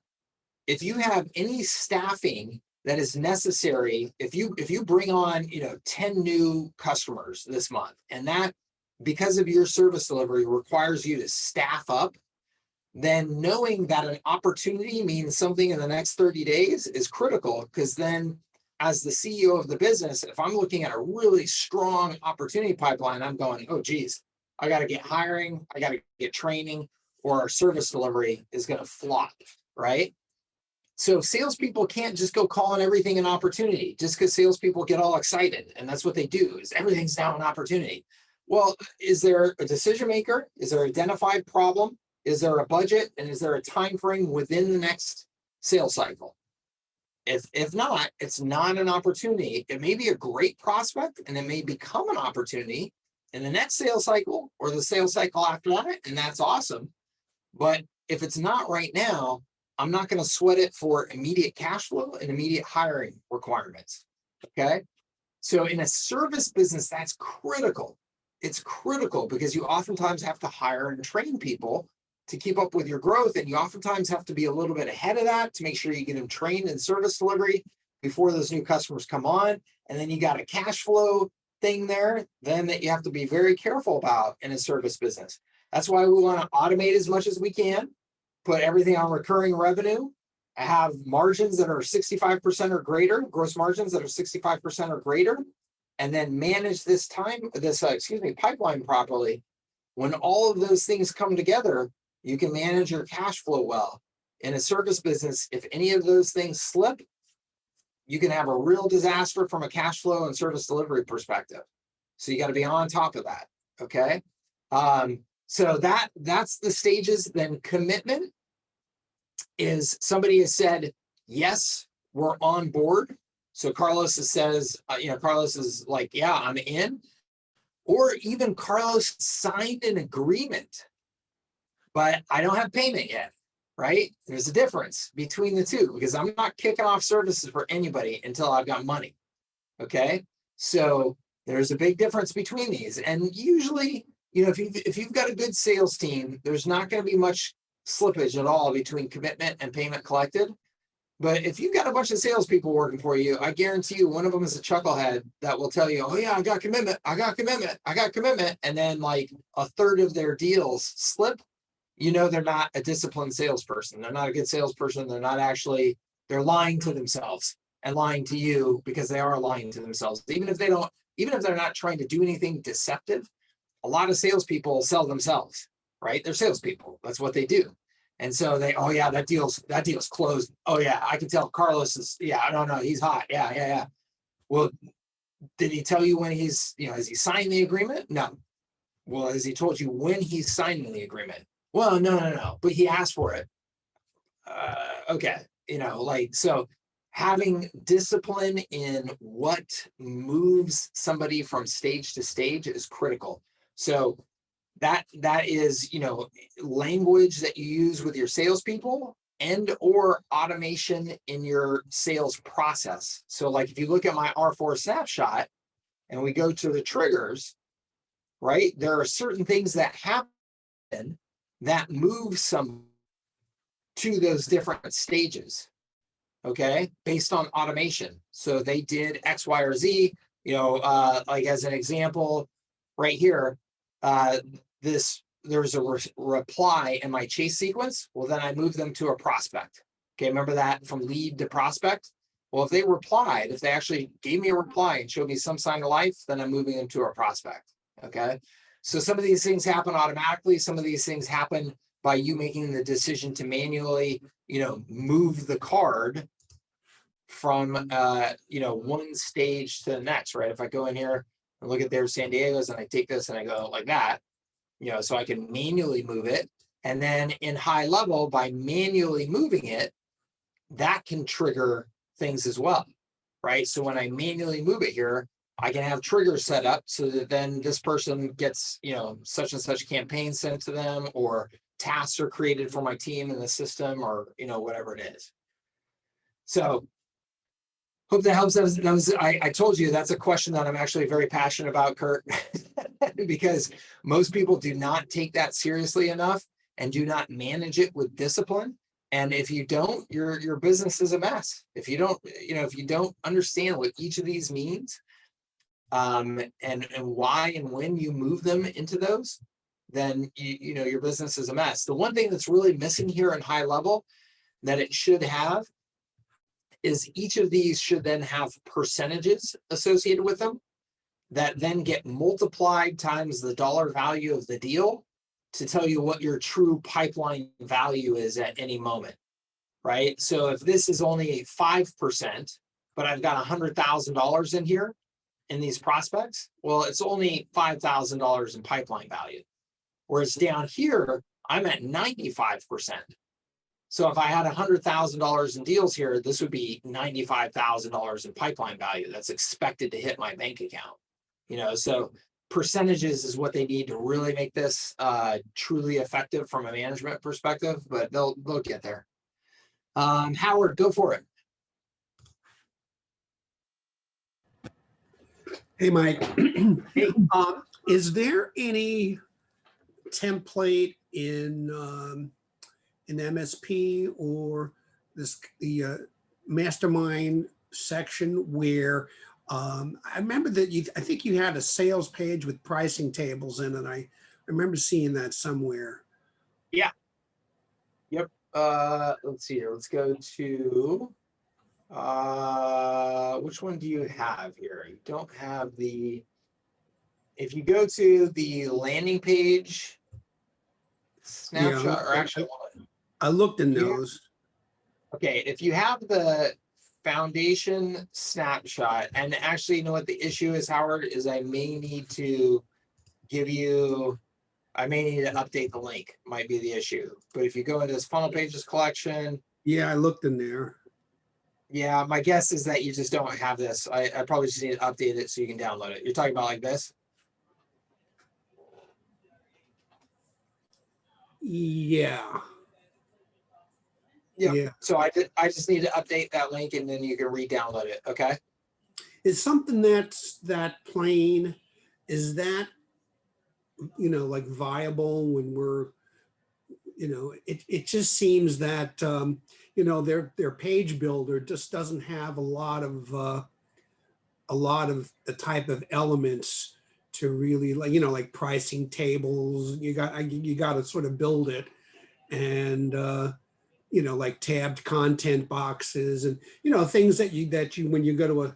If you have any staffing that is necessary, if you bring on 10 new customers this month, and that, because of your service delivery, requires you to staff up, then knowing that an opportunity means something in the next 30 days is critical, because then as the CEO of the business, if I'm looking at a really strong opportunity pipeline, I'm going, oh geez, I got to get hiring, I got to get training, or our service delivery is going to flop, right? So salespeople can't just go calling everything an opportunity just because salespeople get all excited. And that's what they do, is everything's now an opportunity. Well, is there a decision maker? Is there an identified problem? Is there a budget? And is there a time frame within the next sales cycle? If not, it's not an opportunity. It may be a great prospect, and it may become an opportunity in the next sales cycle or the sales cycle after that, and that's awesome. But if it's not right now, I'm not going to sweat it for immediate cash flow and immediate hiring requirements. Okay. So in a service business, that's critical. It's critical because you oftentimes have to hire and train people to keep up with your growth. And you oftentimes have to be a little bit ahead of that to make sure you get them trained in service delivery before those new customers come on. And then you got a cash flow thing there then that you have to be very careful about in a service business. That's why we want to automate as much as we can, put everything on recurring revenue, have margins that are 65% or greater, gross margins that are 65% or greater, and then manage this pipeline properly. When all of those things come together, you can manage your cash flow well. In a service business, if any of those things slip, you can have a real disaster from a cash flow and service delivery perspective. So you got to be on top of that. Okay. So that's the stages. Then commitment is somebody has said, yes, we're on board. So Carlos says, Carlos is like, yeah, I'm in. Or even Carlos signed an agreement, but I don't have payment yet, right? There's a difference between the two because I'm not kicking off services for anybody until I've got money. Okay. So there's a big difference between these. And usually, if you've got a good sales team, there's not going to be much slippage at all between commitment and payment collected. But if you've got a bunch of salespeople working for you, I guarantee you one of them is a chucklehead that will tell you, oh yeah, I got commitment, I got commitment, I got commitment. And then like a third of their deals slip. They're not a disciplined salesperson. They're not a good salesperson. They're lying to themselves and lying to you because they are lying to themselves. Even if they're not trying to do anything deceptive, a lot of salespeople sell themselves, right? They're salespeople. That's what they do. And so oh yeah, that deal's closed. Oh yeah, I can tell Carlos is, no, he's hot. Yeah. Well, did he tell you when has he signed the agreement? No. Well, has he told you when he's signing the agreement? Well, no, but he asked for it. Okay. So having discipline in what moves somebody from stage to stage is critical. So that is, language that you use with your salespeople and or automation in your sales process. So like if you look at my R4 snapshot and we go to the triggers, right? There are certain things that happen that move some to those different stages, okay, based on automation. So they did X, Y, or Z, like as an example right here, there's a reply in my chase sequence. Well, then I move them to a prospect. Okay, remember that from lead to prospect? Well, if they replied, if they actually gave me a reply and showed me some sign of life, then I'm moving them to a prospect. Okay, so some of these things happen automatically. Some of these things happen by you making the decision to manually, move the card from, one stage to the next, right? If I go in here and look at their San Diego's and I take this and I go like that, so I can manually move it. And then in high level, by manually moving it, that can trigger things as well, right? So when I manually move it here, I can have triggers set up so that then this person gets, such and such campaign sent to them, or tasks are created for my team in the system, or, whatever it is. So hope that helps. I told you that's a question that I'm actually very passionate about, Kurt, because most people do not take that seriously enough and do not manage it with discipline. And if you don't, your business is a mess. If you don't understand what each of these means, and why and when you move them into those, then your business is a mess. The one thing that's really missing here in high level that it should have is each of these should then have percentages associated with them that then get multiplied times the dollar value of the deal to tell you what your true pipeline value is at any moment, right? So if this is only 5%, but I've got $100,000 in here in these prospects, well, it's only $5,000 in pipeline value. Whereas down here, I'm at 95%. So if I had $100,000 in deals here, this would be $95,000 in pipeline value that's expected to hit my bank account. So percentages is what they need to really make this truly effective from a management perspective, but they'll get there. Howard, go for it.
Hey, Mike.
Hey.
Is there any template in MSP or the mastermind section where I remember that I think you had a sales page with pricing tables in it. I remember seeing that somewhere.
Yeah. Yep. Let's see here. Let's go to, which one do you have here? You don't have if you go to the landing page snapshot, or actually,
I looked in
Yeah.
those.
okay, if you have the foundation snapshot, and actually, you know what the issue is, Howard, is I may need to update the link, might be the issue. But if you go into this funnel pages collection,
Yeah, I looked in there.
yeah, my guess is that you just don't have this. I probably just need to update it so you can download it. You're talking about like this?
Yeah.
Yeah.
Yeah.
So I just need to update that link, and then you can re-download it. Okay.
Is something that's that plain, is that, like viable when we're, it just seems that, their page builder just doesn't have a lot of the type of elements to really like pricing tables. You got to sort of build it, and like tabbed content boxes, and things that you when you go to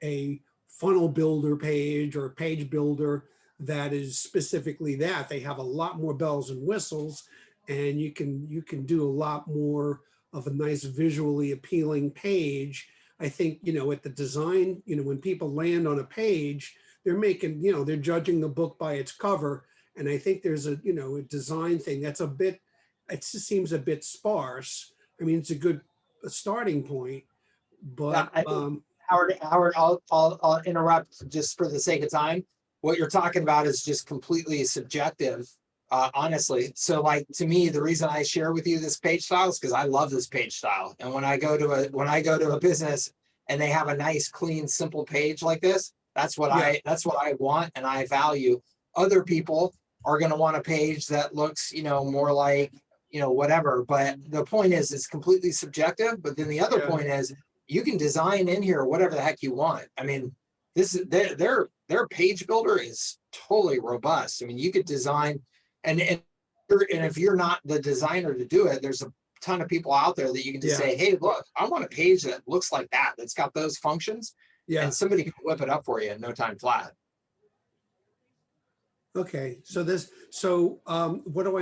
a funnel builder page or a page builder that is specifically that, they have a lot more bells and whistles, and you can do a lot more of a nice visually appealing page. I think at the design, when people land on a page, they're making, they're judging the book by its cover, and I think there's a design thing that's it just seems a bit sparse. I mean, it's a starting point, but
Howard, I'll interrupt just for the sake of time. What you're talking about is just completely subjective, honestly. So, like, to me, the reason I share with you this page style is because I love this page style. And when I go to a business and they have a nice, clean, simple page like this, that's what I want and I value. Other people are going to want a page that looks, more like, whatever. But the point is, it's completely subjective. But then the other point is, you can design in here whatever the heck you want. I mean, this is their page builder is totally robust. I mean, you could design, and if you're not the designer to do it, there's a ton of people out there that you can just say, hey, look, I want a page that looks like that, that's got those functions, and somebody can whip it up for you in no time flat.
Okay, what do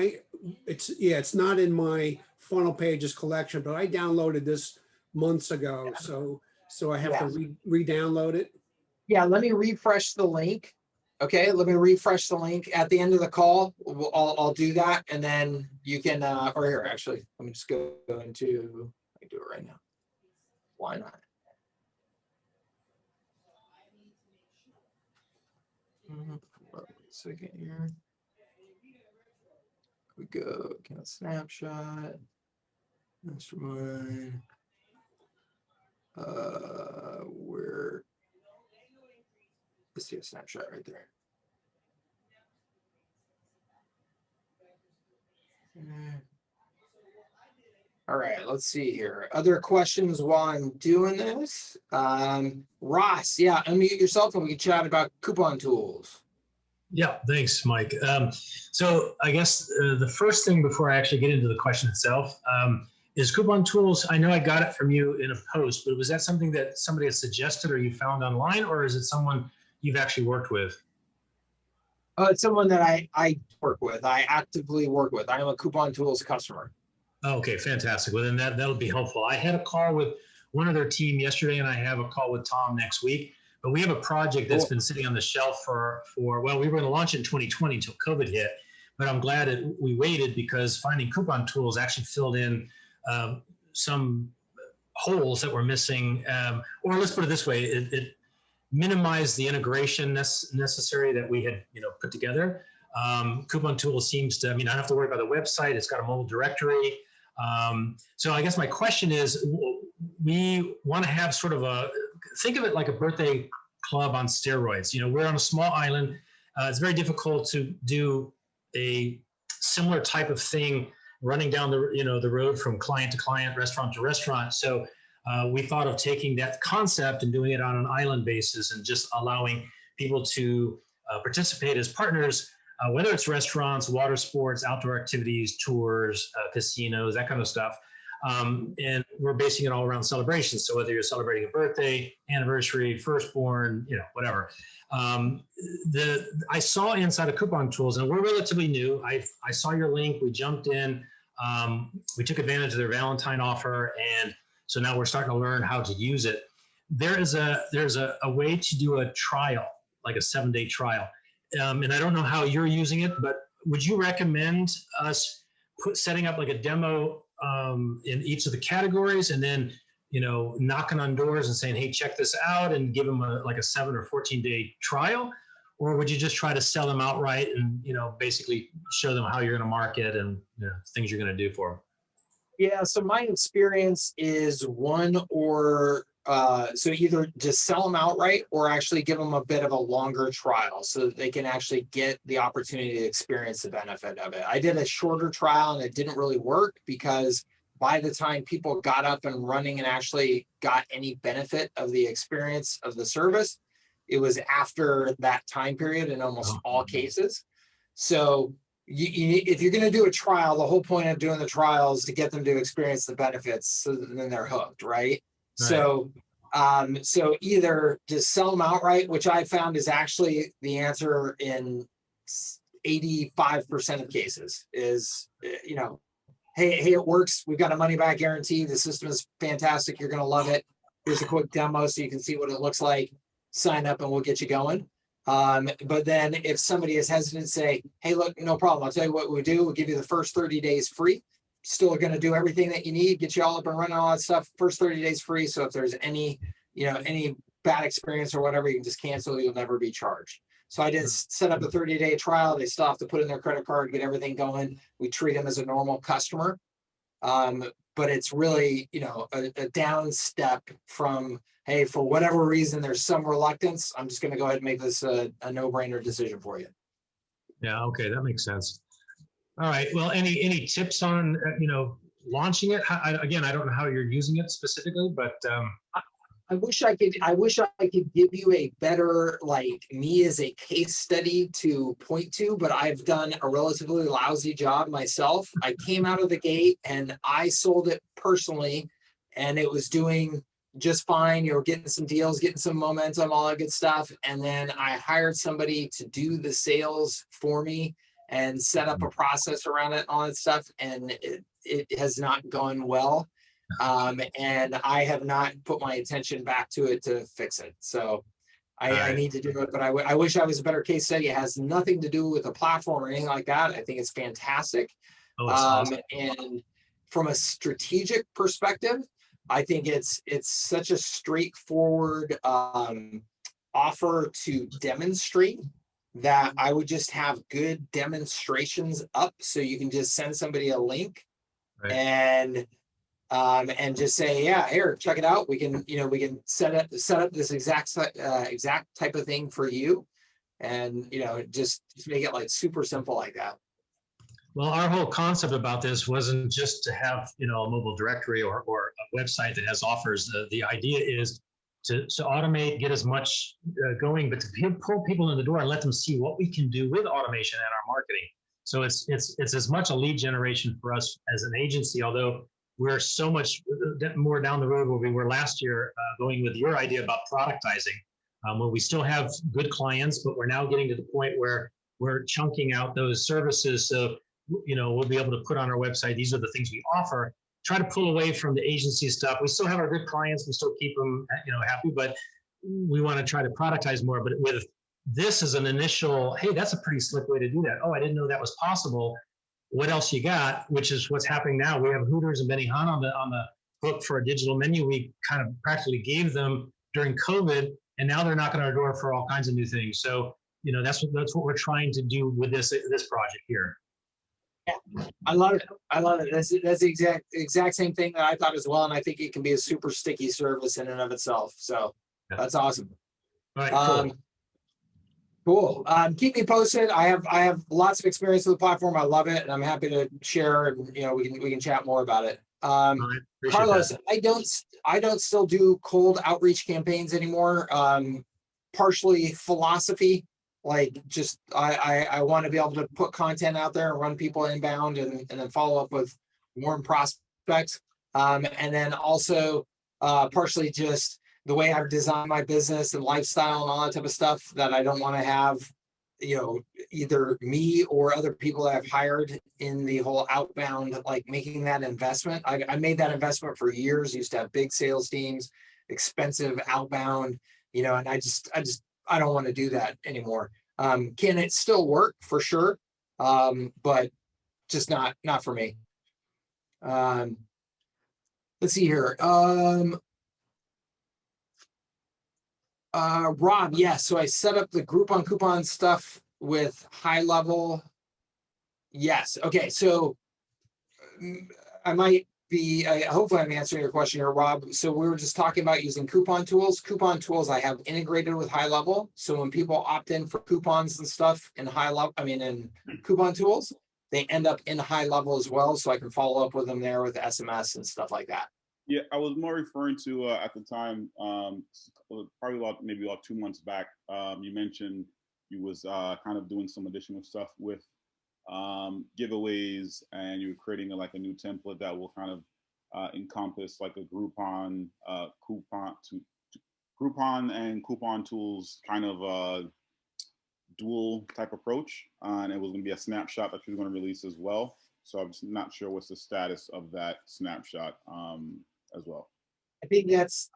it's not in my funnel pages collection, but I downloaded this months ago, so I have to re-download it.
Yeah, let me refresh the link. Okay, let me refresh the link at the end of the call. I'll do that, and then you can, or here, actually, let me just go into, I can do it right now. Why not? One second here. We go, count snapshot. That's one. Where? Let's see a snapshot right there. All right, let's see here. Other questions while I'm doing this? Ross, unmute yourself and we can chat about coupon tools.
Yeah, thanks, Mike. So I guess the first thing before I actually get into the question itself is coupon tools. I know I got it from you in a post, but was that something that somebody had suggested or you found online, or is it someone you've actually worked with?
It's someone that I work with. I actively work with. I am a coupon tools customer.
Okay, fantastic. Well, then that'll be helpful. I had a call with one of their team yesterday, and I have a call with Tom next week. But we have a project that's been sitting on the shelf for well, we were going to launch it in 2020 until COVID hit. But I'm glad that we waited, because finding coupon tools actually filled in some holes that were missing. Or let's put it this way, it minimized the integration necessary that we had put together. Coupon tool seems to, I don't have to worry about the website. It's got a mobile directory. So I guess my question is, we want to have sort of think of it like a birthday club on steroids. We're on a small island. It's very difficult to do a similar type of thing running down the road from client to client, restaurant to restaurant. So we thought of taking that concept and doing it on an island basis and just allowing people to participate as partners, whether it's restaurants, water sports, outdoor activities, tours, casinos, that kind of stuff. And we're basing it all around celebrations. So whether you're celebrating a birthday, anniversary, firstborn, whatever. I saw inside of Coupon Tools, and we're relatively new. I saw your link. We jumped in. We took advantage of their Valentine offer, and so now we're starting to learn how to use it. There's a way to do a trial, like a 7-day trial. And I don't know how you're using it, but would you recommend us setting up like a demo in each of the categories, and then knocking on doors and saying, hey, check this out, and give them like a 7 or 14-day trial? Or would you just try to sell them outright and basically show them how you're going to market and things you're going to do for them?
Yeah, so my experience is so either just sell them outright or actually give them a bit of a longer trial so that they can actually get the opportunity to experience the benefit of it. I did a shorter trial and it didn't really work because by the time people got up and running and actually got any benefit of the experience of the service, it was after that time period in almost all cases. So if you're going to do a trial, the whole point of doing the trial is to get them to experience the benefits, so then they're hooked, right? So either just sell them outright, which I found is actually the answer in 85% of cases, is hey, it works. We've got a money back guarantee. The system is fantastic. You're going to love it. Here's a quick demo so you can see what it looks like. Sign up and we'll get you going. But then if somebody is hesitant, say, hey, look, no problem. I'll tell you what we do. We'll give you the first 30 days free. Still going to do everything that you need, get you all up and running, all that stuff. First 30 days free. So if there's any bad experience or whatever, you can just cancel. You'll never be charged. So I did set up a 30-day trial. They still have to put in their credit card, get everything going. We treat them as a normal customer. But it's really, a down step from, hey, for whatever reason, there's some reluctance. I'm just going to go ahead and make this a no-brainer decision for you.
Yeah. Okay. That makes sense. All right. Well, any tips on, launching it? Again, I don't know how you're using it specifically, but
I wish I could give you a better, like, me as a case study to point to, but I've done a relatively lousy job myself. I came out of the gate and I sold it personally, and it was doing just fine. Getting some deals, getting some momentum, all that good stuff. And then I hired somebody to do the sales for me and set up a process around it, all that stuff. And it has not gone well. And I have not put my attention back to it to fix it. So I need to do it, but I wish I was a better case study. It has nothing to do with the platform or anything like that. I think it's fantastic.
Awesome.
And from a strategic perspective, I think it's such a straightforward offer to demonstrate that I would just have good demonstrations up, so you can just send somebody a link and just say, yeah, here, check it out. We can set up this exact type of thing for you, and just make it like super simple like that.
Well, our whole concept about this wasn't just to have a mobile directory or a website that has offers. The idea is to automate, get as much going, but to pull people in the door and let them see what we can do with automation and our marketing. So it's as much a lead generation for us as an agency, although we're so much more down the road where we were last year, going with your idea about productizing, where we still have good clients, but we're now getting to the point where we're chunking out those services. So, we'll be able to put on our website, these are the things we offer, try to pull away from the agency stuff. We still have our good clients. We still keep them, happy, but we want to try to productize more. But with this as an initial, hey, that's a pretty slick way to do that. Oh, I didn't know that was possible. What else you got? Which is what's happening now. We have Hooters and Benihana on the hook for a digital menu. We kind of practically gave them during COVID, and now they're knocking on our door for all kinds of new things. So, that's what we're trying to do with this project here.
Yeah, I love it. That's the exact same thing that I thought as well, and I think it can be a super sticky service in and of itself. So that's awesome.
All right,
cool. Keep me posted. I have lots of experience with the platform. I love it, and I'm happy to share. And we can chat more about it.
I appreciate
Carlos,
that.
I don't still do cold outreach campaigns anymore. Partially philosophy, like just I want to be able to put content out there and run people inbound and then follow up with warm prospects. And then also partially just the way I've designed my business and lifestyle and all that type of stuff, that I don't want to have, you know, either me or other people that I've hired in the whole outbound, like making that investment. I made that investment for years, used to have big sales teams, expensive outbound, you know, and I don't want to do that anymore. Can it still work? For sure. But just not for me. Let's see here. Rob, yes. So I set up the Groupon coupon stuff with Highlevel. Yes. Okay. So I might be, hopefully I'm answering your question here, Rob. So we were just talking about using coupon tools. Coupon tools I have integrated with Highlevel. So when people opt in for coupons and stuff in in coupon tools, they end up in Highlevel as well. So I can follow up with them there with SMS and stuff like that.
Yeah, I was more referring to at the time, probably maybe about 2 months back. You mentioned you was kind of doing some additional stuff with giveaways, and you're creating like a new template that will kind of encompass like a Groupon Groupon and coupon tools kind of dual type approach, and it was going to be a snapshot that you're going to release as well. So I'm just not sure what's the status of that snapshot as well.
I think that's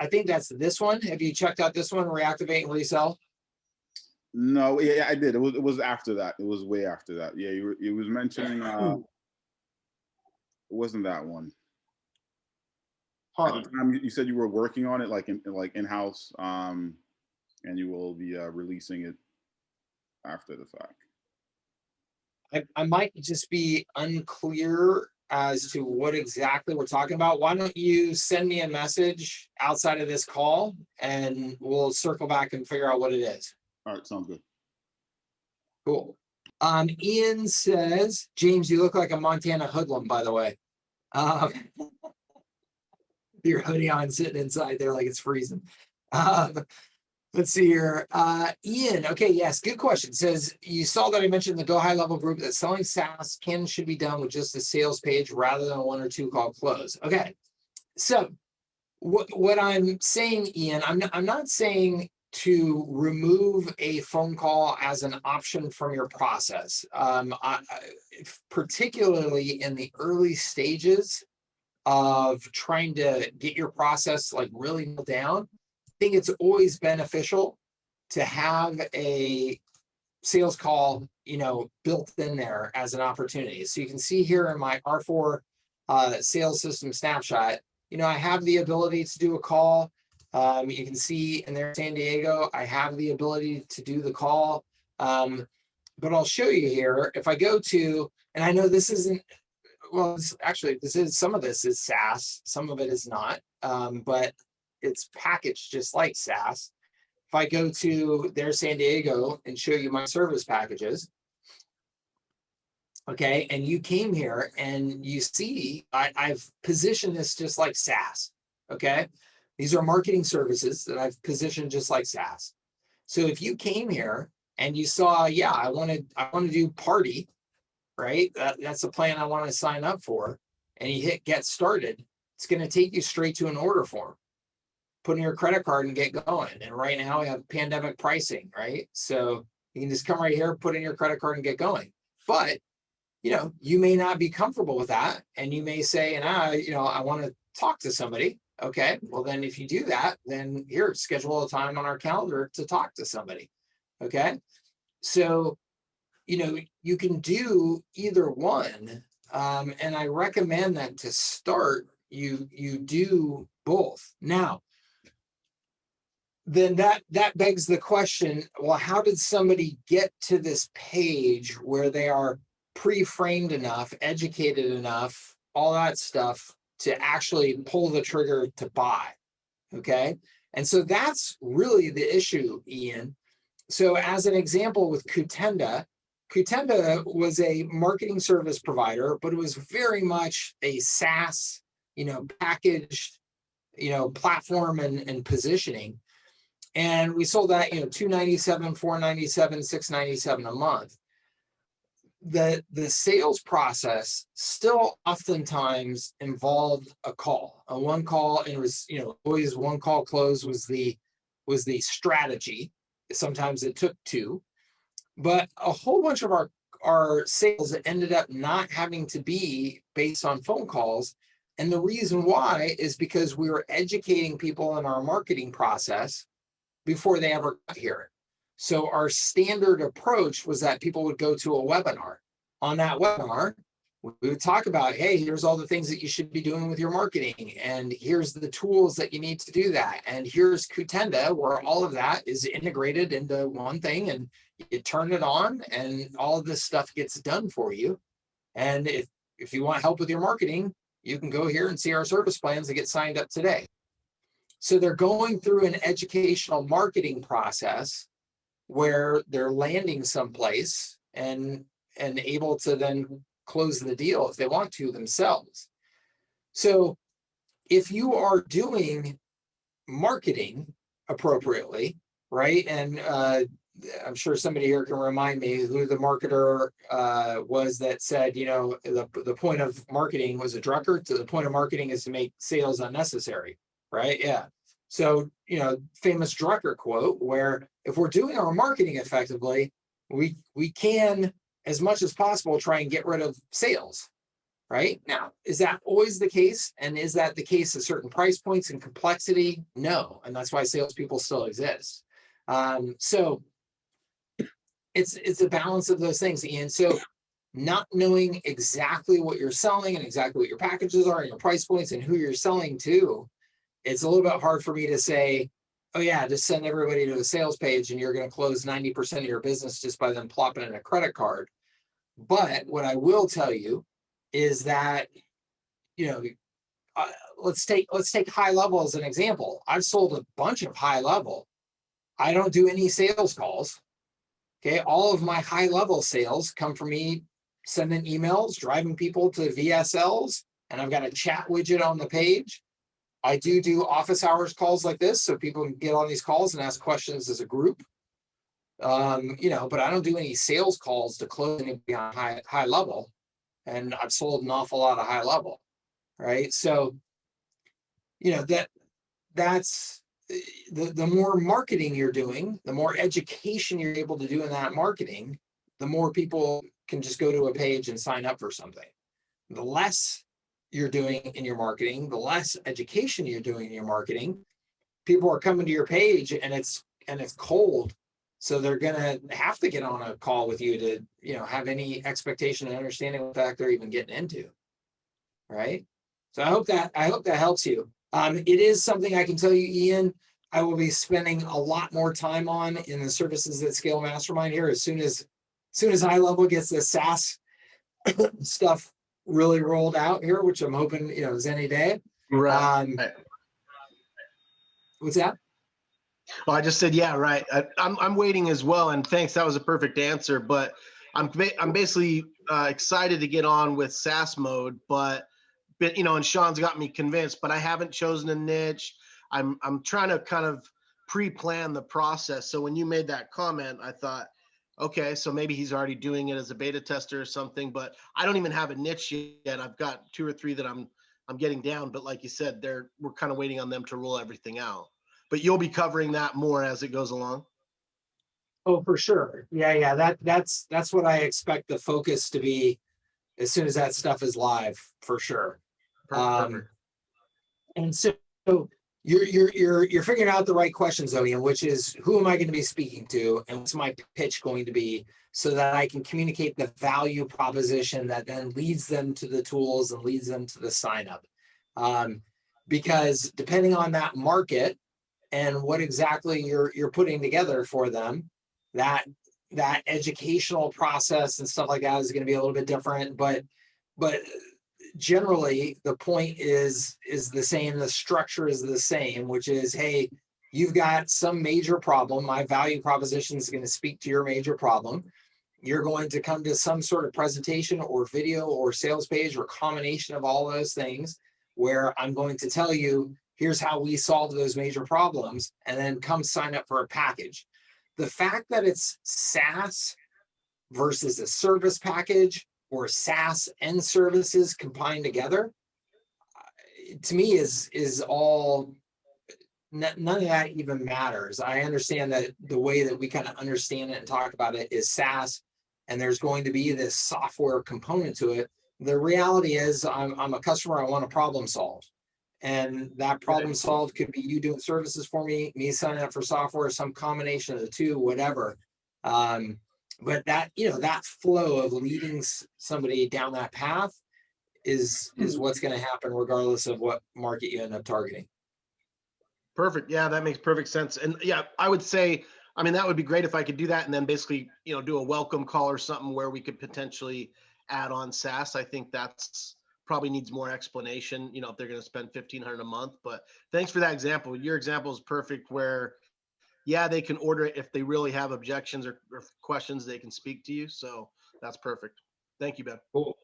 this one. Have you checked out this one, Reactivate and Resell?
No, yeah, I did. It was after that. It was way after that. Yeah, you was mentioning it wasn't that one. At the time you said you were working on it like in-house, and you will be releasing it after the fact.
I might just be unclear as to what exactly we're talking about. Why don't you send me a message outside of this call and we'll circle back and figure out what it is.
All right, sounds good.
Cool. Ian says, James, you look like a Montana hoodlum, by the way. Your hoodie on, sitting inside there like it's freezing. Let's see here. Ian, okay, yes, good question. Says, you saw that I mentioned the Go Highlevel group that selling SaaS should be done with just a sales page rather than a 1 or 2 call close. Okay, so what I'm saying, Ian, I'm not saying to remove a phone call as an option from your process. Particularly in the early stages of trying to get your process like really nailed down, I think it's always beneficial to have a sales call, you know, built in there as an opportunity. So you can see here in my R4 sales system snapshot, you know, I have the ability to do a call. You can see in there, San Diego, I have the ability to do the call. But I'll show you here. If I go to, and I know this isn't, well, actually, some of this is SaaS, some of it is not, but it's packaged just like SaaS. If I go to their San Diego and show you my service packages, okay, and you came here and you see I've positioned this just like SaaS, okay? These are marketing services that I've positioned just like SaaS. So if you came here and you saw, yeah, I want to do party, right? That's the plan I want to sign up for, and you hit get started, it's going to take you straight to an order form. Put in your credit card and get going. And right now we have pandemic pricing, right? So you can just come right here, put in your credit card and get going. But, you know, you may not be comfortable with that. And you may say, and you know, I want to talk to somebody. Okay, well then if you do that, then here, schedule a time on our calendar to talk to somebody. Okay, so, you know, you can do either one. And I recommend that to start, you do both. Now, then that begs the question, well, how did somebody get to this page where they are pre-framed enough, educated enough, all that stuff to actually pull the trigger to buy? Okay. And so that's really the issue, Ian. So as an example with Kutenda was a marketing service provider, but it was very much a SaaS packaged, platform and positioning. And we sold that, $297, $497, $697 a month. The sales process still oftentimes involved a call, a one call, and it was, always one call close was the strategy. Sometimes it took two, but a whole bunch of our sales ended up not having to be based on phone calls. And the reason why is because we were educating people in our marketing process before they ever got here. So our standard approach was that people would go to a webinar. On that webinar, we would talk about, hey, here's all the things that you should be doing with your marketing, and here's the tools that you need to do that. And here's Kutenda, where all of that is integrated into one thing, and you turn it on and all of this stuff gets done for you. And if you want help with your marketing, you can go here and see our service plans and get signed up today. So they're going through an educational marketing process where they're landing someplace and able to then close the deal if they want to themselves. So if you are doing marketing appropriately, right? And I'm sure somebody here can remind me who the marketer was that said, the point of marketing was a Drucker. To the point of marketing is to make sales unnecessary, right? Yeah. So, famous Drucker quote, where if we're doing our marketing effectively, we can, as much as possible, try and get rid of sales, right? Now, is that always the case? And is that the case at certain price points and complexity? No. And that's why salespeople still exist. So it's a balance of those things, Ian. So not knowing exactly what you're selling and exactly what your packages are and your price points and who you're selling to, it's a little bit hard for me to say, oh yeah, just send everybody to a sales page and you're going to close 90% of your business just by them plopping in a credit card. But what I will tell you is that, let's take Highlevel as an example. I've sold a bunch of Highlevel. I don't do any sales calls. Okay. All of my Highlevel sales come from me sending emails, driving people to VSLs, and I've got a chat widget on the page. I do office hours calls like this, so people can get on these calls and ask questions as a group. But I don't do any sales calls to close anybody on Highlevel, and I've sold an awful lot of Highlevel, right? So, that's the more marketing you're doing, the more education you're able to do in that marketing, the more people can just go to a page and sign up for something. The less you're doing in your marketing, the less education you're doing in your marketing, people are coming to your page and it's cold. So they're going to have to get on a call with you to, have any expectation and understanding of the fact they're even getting into. Right. So I hope that helps you. It is something I can tell you, Ian, I will be spending a lot more time on in the Services That Scale Mastermind here as soon as Highlevel gets the SaaS stuff really rolled out here, which I'm hoping, is any day.
Right.
What's that?
Well, I just said, yeah, right. I'm waiting as well. And thanks. That was a perfect answer. But I'm basically excited to get on with SaaS mode, but and Sean's got me convinced, but I haven't chosen a niche. I'm trying to kind of pre-plan the process. So when you made that comment, I thought, okay, so maybe he's already doing it as a beta tester or something, but I don't even have a niche yet. I've got 2 or 3 that I'm getting down, but like you said, we're kind of waiting on them to roll everything out. But you'll be covering that more as it goes along.
Oh, for sure. Yeah. That's what I expect the focus to be as soon as that stuff is live, for sure.
Perfect.
And so you're figuring out the right questions, though, Ian, which is, who am I going to be speaking to, and what's my pitch going to be, so that I can communicate the value proposition that then leads them to the tools and leads them to the sign up. Because depending on that market and what exactly you're putting together for them, that educational process and stuff like that is going to be a little bit different, but generally the point is the same. The structure is the same, which is, hey, you've got some major problem. My value proposition is going to speak to your major problem. You're going to come to some sort of presentation or video or sales page or combination of all those things. where I'm going to tell you, here's how we solve those major problems, and then come sign up for a package. The fact that it's SaaS versus a service package, or SaaS and services combined together, to me is all, none of that even matters. I understand that the way that we kind of understand it and talk about it is SaaS, and there's going to be this software component to it. The reality is I'm a customer, I want a problem solved. And that problem solved could be you doing services for me signing up for software, some combination of the two, whatever. But that, that flow of leading somebody down that path is what's going to happen regardless of what market you end up targeting.
Perfect. Yeah, that makes perfect sense. And yeah, I would say, I mean, that would be great if I could do that and then basically, do a welcome call or something where we could potentially add on SaaS. I think that's probably needs more explanation, if they're going to spend $1,500 a month. But thanks for that example. Your example is perfect where, yeah, they can order it if they really have objections or questions, they can speak to you. So that's perfect. Thank you, Ben.
Cool.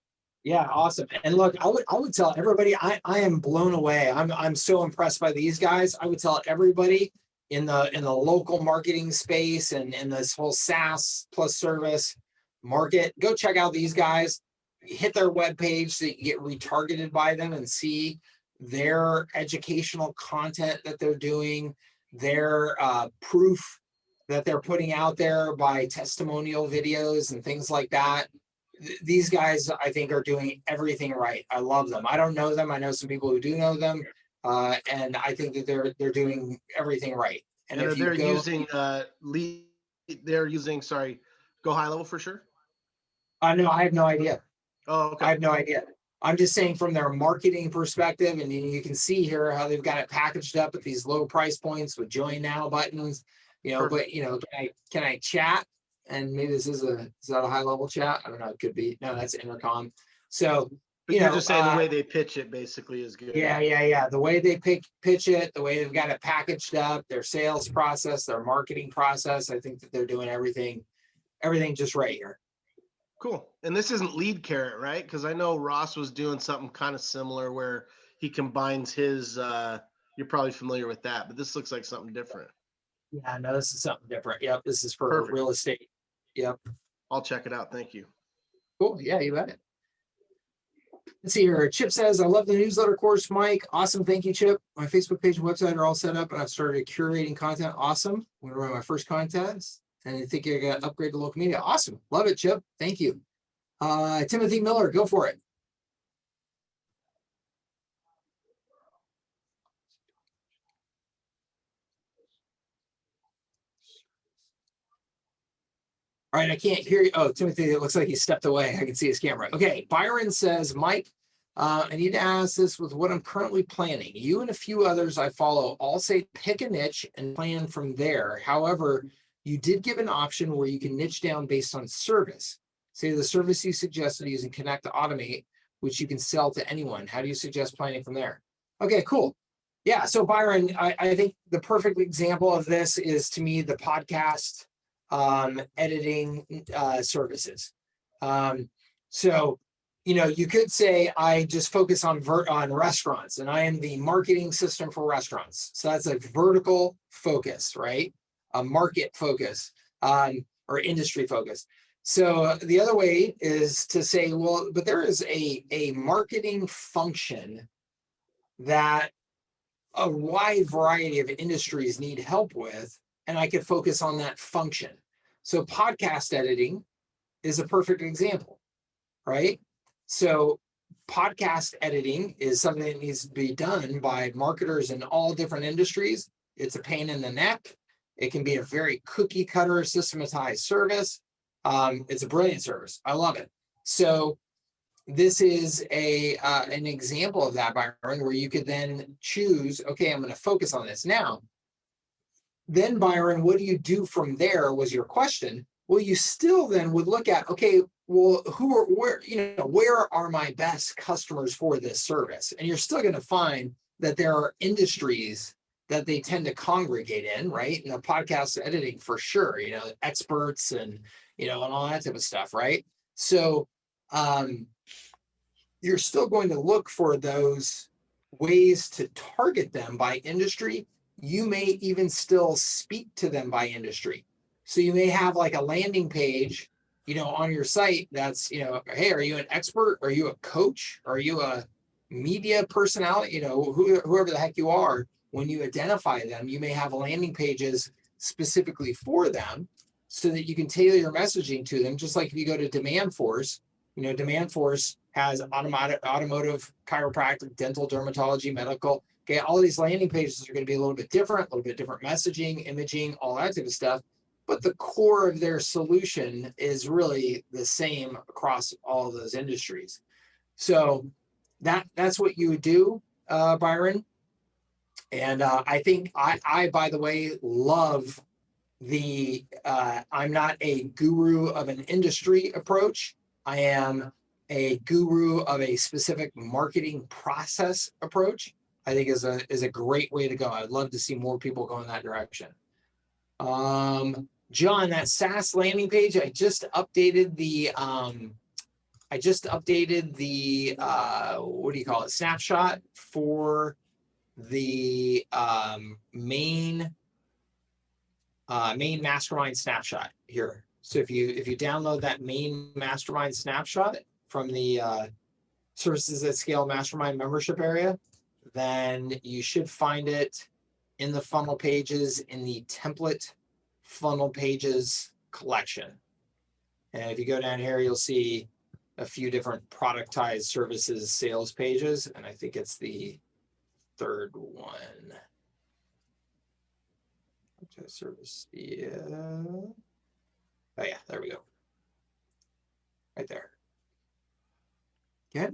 Yeah, awesome. And look, I would tell everybody, I am blown away. I'm so impressed by these guys. I would tell everybody in the local marketing space and in this whole SaaS plus service market, go check out these guys. Hit their webpage so you can get retargeted by them and see their educational content that they're doing, their proof that they're putting out there by testimonial videos and things like that. These guys, I think, are doing everything right. I love them. I don't know them. I know some people who do know them, and I think that they're doing everything right.
And if they're using Go Highlevel for sure.
No, I have no idea.
Oh, okay.
I have no idea. I'm just saying from their marketing perspective, and you can see here how they've got it packaged up at these low price points with join now buttons, Perfect. But can I chat? And maybe is that a high level chat? I don't know. It could be. No, that's intercom. So,
but you're just saying the way they pitch it basically is good.
Yeah. The way they pitch it, the way they've got it packaged up, their sales process, their marketing process. I think that they're doing everything just right here.
Cool. And this isn't Lead Carrot, right? Because I know Ross was doing something kind of similar where he combines his, you're probably familiar with that, but this looks like something different.
Yeah, no, this is something different. Yep, this is for real estate. Yep.
I'll check it out. Thank you.
Cool. Yeah, you bet it. Let's see here. Chip says, I love the newsletter course, Mike. Awesome. Thank you, Chip. My Facebook page and website are all set up, and I've started curating content. Awesome. I'm going to run my first contest. And I think you're going to upgrade to local media. Awesome. Love it, Chip. Thank you. Timothy Miller, go for it. All right, I can't hear you. Oh, Timothy, it looks like he stepped away. I can see his camera. Okay, Byron says, Mike, I need to ask this with what I'm currently planning. You and a few others I follow all say pick a niche and plan from there. However, you did give an option where you can niche down based on service. Say the service you suggested using Connect to Automate, which you can sell to anyone. How do you suggest planning from there? Okay, cool. Yeah, so Byron, I think the perfect example of this is, to me, the podcast editing services. So, you could say I just focus on restaurants, and I am the marketing system for restaurants. So that's a vertical focus, right? A market focus or industry focus. So the other way is to say, well, but there is a marketing function that a wide variety of industries need help with, and I could focus on that function. So podcast editing is a perfect example, right? So podcast editing is something that needs to be done by marketers in all different industries. It's a pain in the neck. It can be a very cookie cutter systematized service. It's a brilliant service. I love it. So this is an example of that, Byron, where you could then choose, okay, I'm going to focus on this. Now, then Byron, what do you do from there was your question. Well, you still then would look at, okay, well, where are my best customers for this service? And you're still going to find that there are industries that they tend to congregate in, right? And the podcast editing for sure, experts and, and all that type of stuff, right? So you're still going to look for those ways to target them by industry. You may even still speak to them by industry. So you may have like a landing page, on your site that's, hey, are you an expert? Are you a coach? Are you a media personality? Whoever the heck you are, when you identify them, you may have landing pages specifically for them so that you can tailor your messaging to them. Just like if you go to Demand Force, Demand Force has automotive, chiropractic, dental, dermatology, medical. Okay, all these landing pages are going to be a little bit different messaging, imaging, all that type of stuff. But the core of their solution is really the same across all of those industries. So that's what you would do, Byron. And I think I, by the way, love the I'm not a guru of an industry approach. I am a guru of a specific marketing process approach. I think is a great way to go. I'd love to see more people go in that direction. John, that SaaS landing page, I just updated the what do you call it? Snapshot for the main mastermind snapshot here. So if you download that main mastermind snapshot from the Services That Scale Mastermind membership area, then you should find it in the funnel pages in the template funnel pages collection. And if you go down here, you'll see a few different productized services sales pages. And I think it's the third one. Service, yeah. Oh yeah, there we go. Right there. Okay.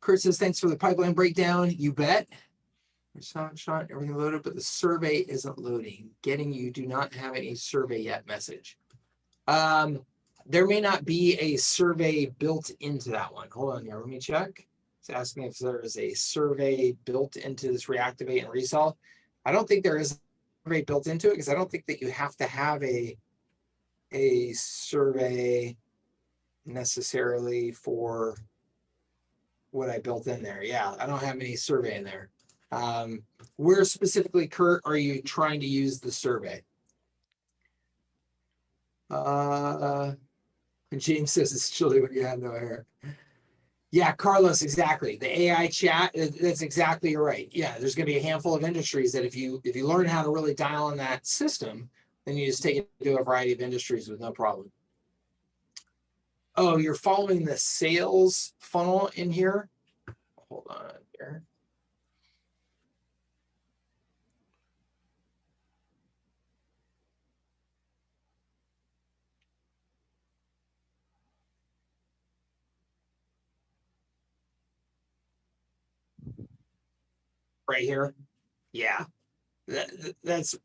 Kurt says, thanks for the pipeline breakdown. You bet. Shot, everything loaded, but the survey isn't loading. Getting you do not have any survey yet message. There may not be a survey built into that one. Hold on here, let me check. It's asking if there is a survey built into this reactivate and resell. I don't think there is a survey built into it because I don't think that you have to have a survey necessarily for what I built in there. Yeah, I don't have any survey in there. Where specifically, Kurt, are you trying to use the survey? James says it's chilly when you have no hair. Yeah, Carlos, exactly. The AI chat, that's exactly right. Yeah, there's going to be a handful of industries that if you learn how to really dial in that system, then you just take it to a variety of industries with no problem. Oh, you're following the sales funnel in here? Hold on here. Right here. Yeah, that's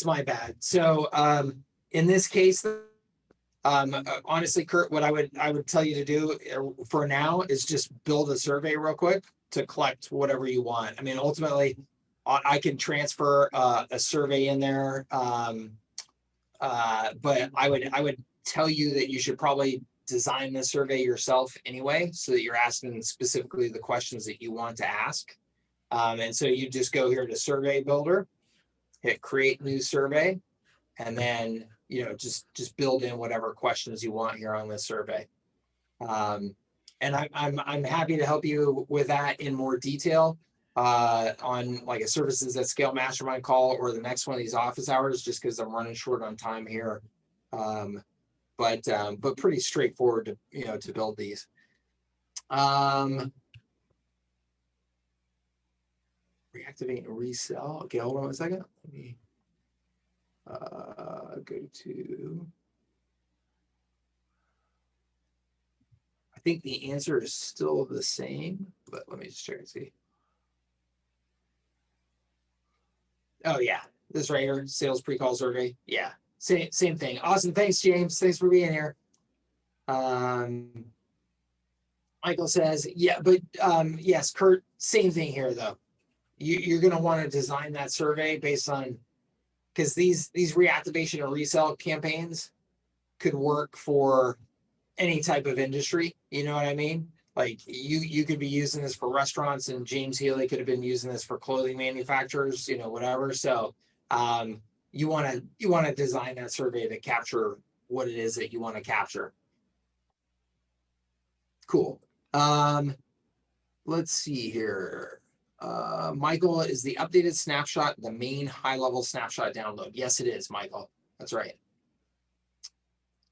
my bad. So in this case, honestly, Kurt, what I would tell you to do for now is just build a survey real quick to collect whatever you want. I mean, ultimately, I can transfer a survey in there, but I would tell you that you should probably design the survey yourself anyway, so that you're asking specifically the questions that you want to ask. And so you just go here to Survey Builder, hit Create New Survey, and then just build in whatever questions you want here on this survey. And I'm happy to help you with that in more detail on like a Services That Scale Mastermind call or the next one of these office hours, just because I'm running short on time here. But pretty straightforward to build these. Reactivate and resell. Okay, hold on a second. Let me go to. I think the answer is still the same, but let me just check and see. Oh yeah, this right here, sales pre-call survey. Yeah, same thing. Awesome. Thanks, James. Thanks for being here. Michael says, yeah, but yes, Kurt, same thing here though. You're going to want to design that survey based on, because these reactivation or resell campaigns could work for any type of industry. You know what I mean? Like you could be using this for restaurants, and James Healy could have been using this for clothing manufacturers, you know, whatever. So you want to design that survey to capture what it is that you want to capture. Cool. Let's see here. Michael, is the updated snapshot the main high-level snapshot download? Yes, it is, Michael. That's right.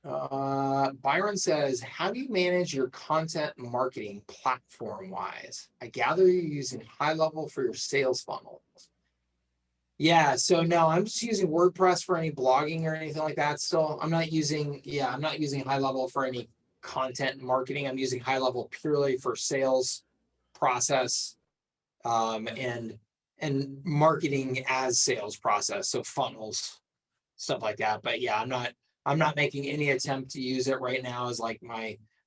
Byron says, how do you manage your content marketing platform-wise? I gather you're using Highlevel for your sales funnels. Yeah, so no, I'm just using WordPress for any blogging or anything like that still. I'm not using Highlevel for any content marketing. I'm using Highlevel purely for sales process and marketing as sales process, so funnels, stuff like that. But yeah, I'm not making any attempt to use it right now as like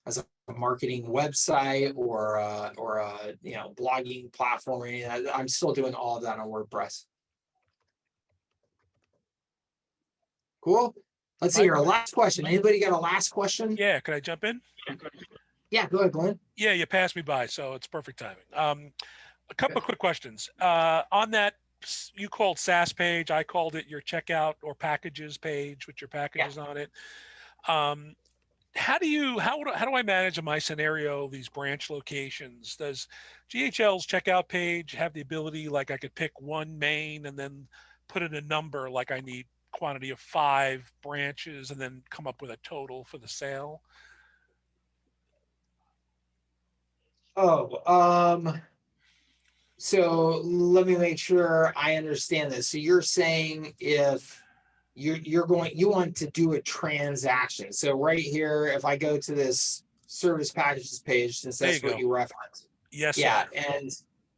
as a marketing website or a you know, blogging platform or anything. I'm still doing all of that on WordPress. Cool. Let's see here. Last question. Anybody got a last question?
Yeah, can I jump in?
Yeah, go ahead, Glenn.
Yeah, you passed me by, so it's perfect timing. A couple of quick questions. On that you called SaaS page, I called it your checkout or packages page with your packages on it. How do I manage in my scenario these branch locations? Does GHL's checkout page have the ability, like I could pick one main and then put in a number, like I need quantity of 5 branches and then come up with a total for the sale?
So let me make sure I understand this. So you're saying if you want to do a transaction. So right here, if I go to this service packages page, since that's what you referenced.
Yes,
yeah,
sir.
And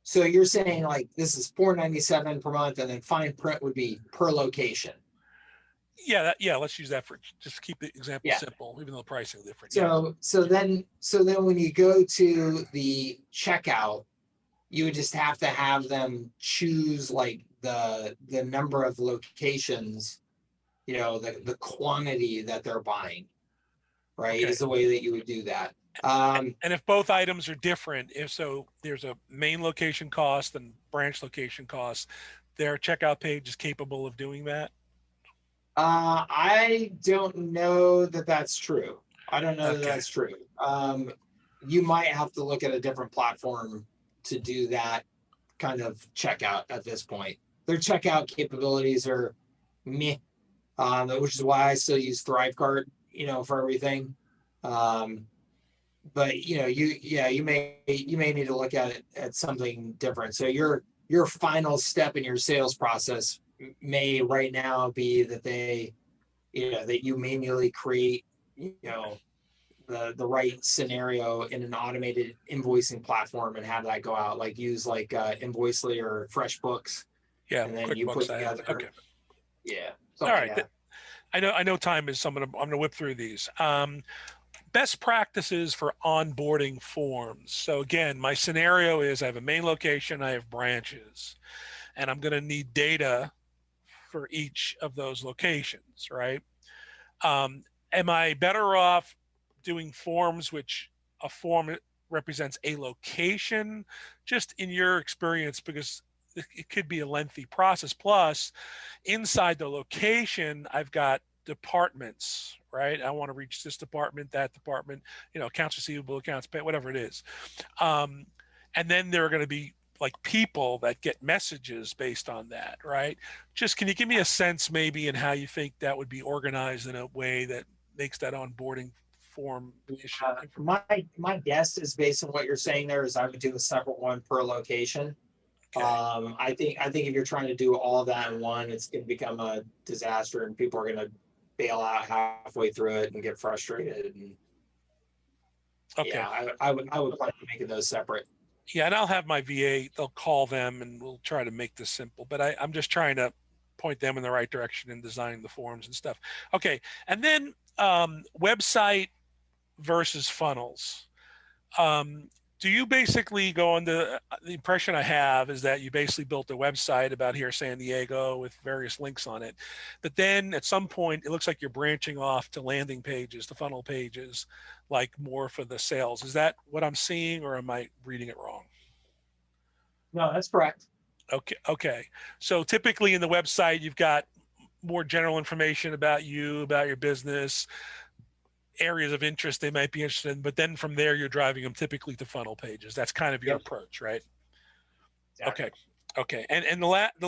so you're saying like this is $4.97 per month, and then fine print would be per location.
Yeah, let's use that for just keep the example simple, even though the pricing is different.
So then when you go to the checkout, you would just have to have them choose like the number of locations, you know, the quantity that they're buying, right? Is the way that you would do that.
And if both items are different, if so, there's a main location cost and branch location cost, their checkout page is capable of doing that?
I don't know that that's true. I don't know that that's true. You might have to look at a different platform to do that kind of checkout at this point. Their checkout capabilities are meh, which is why I still use ThriveCart, you know, for everything. But you know, you may need to look at it at something different. So your final step in your sales process may right now be that that you manually create, you know, the right scenario in an automated invoicing platform and have that go out, like use like Invoicely or FreshBooks.
Yeah,
and then
QuickBooks,
you put together.
Okay.
Yeah.
All right. Like I know time is. I'm gonna whip through these. Best practices for onboarding forms. So again, my scenario is I have a main location, I have branches, and I'm going to need data for each of those locations, right? Am I better off doing forms which a form represents a location, just in your experience, because it could be a lengthy process. Plus, inside the location, I've got departments, right? I want to reach this department, that department, you know, accounts receivable, accounts payable, whatever it is. And then there are going to be like people that get messages based on that, right? Just can you give me a sense maybe in how you think that would be organized in a way that makes that onboarding form issue?
My guess is, based on what you're saying there, is I would do a separate one per location. Okay. I think if you're trying to do all of that in one, it's going to become a disaster, and people are going to bail out halfway through it and get frustrated. And yeah, I would plan on making those separate.
Yeah, and I'll have my VA, they'll call them and we'll try to make this simple, but I'm just trying to point them in the right direction in designing the forms and stuff. Okay, and then website versus funnels. do you basically go on the impression I have is that you basically built a website about here San Diego with various links on it, but then at some point it looks like you're branching off to landing pages, to funnel pages, like more for the sales. Is that what I'm seeing, or am I reading it wrong?
No, that's correct.
Okay. So typically in the website, you've got more general information about you, about your business, areas of interest they might be interested in, but then from there you're driving them typically to funnel pages. That's kind of your approach, right?
Exactly.
Okay. And the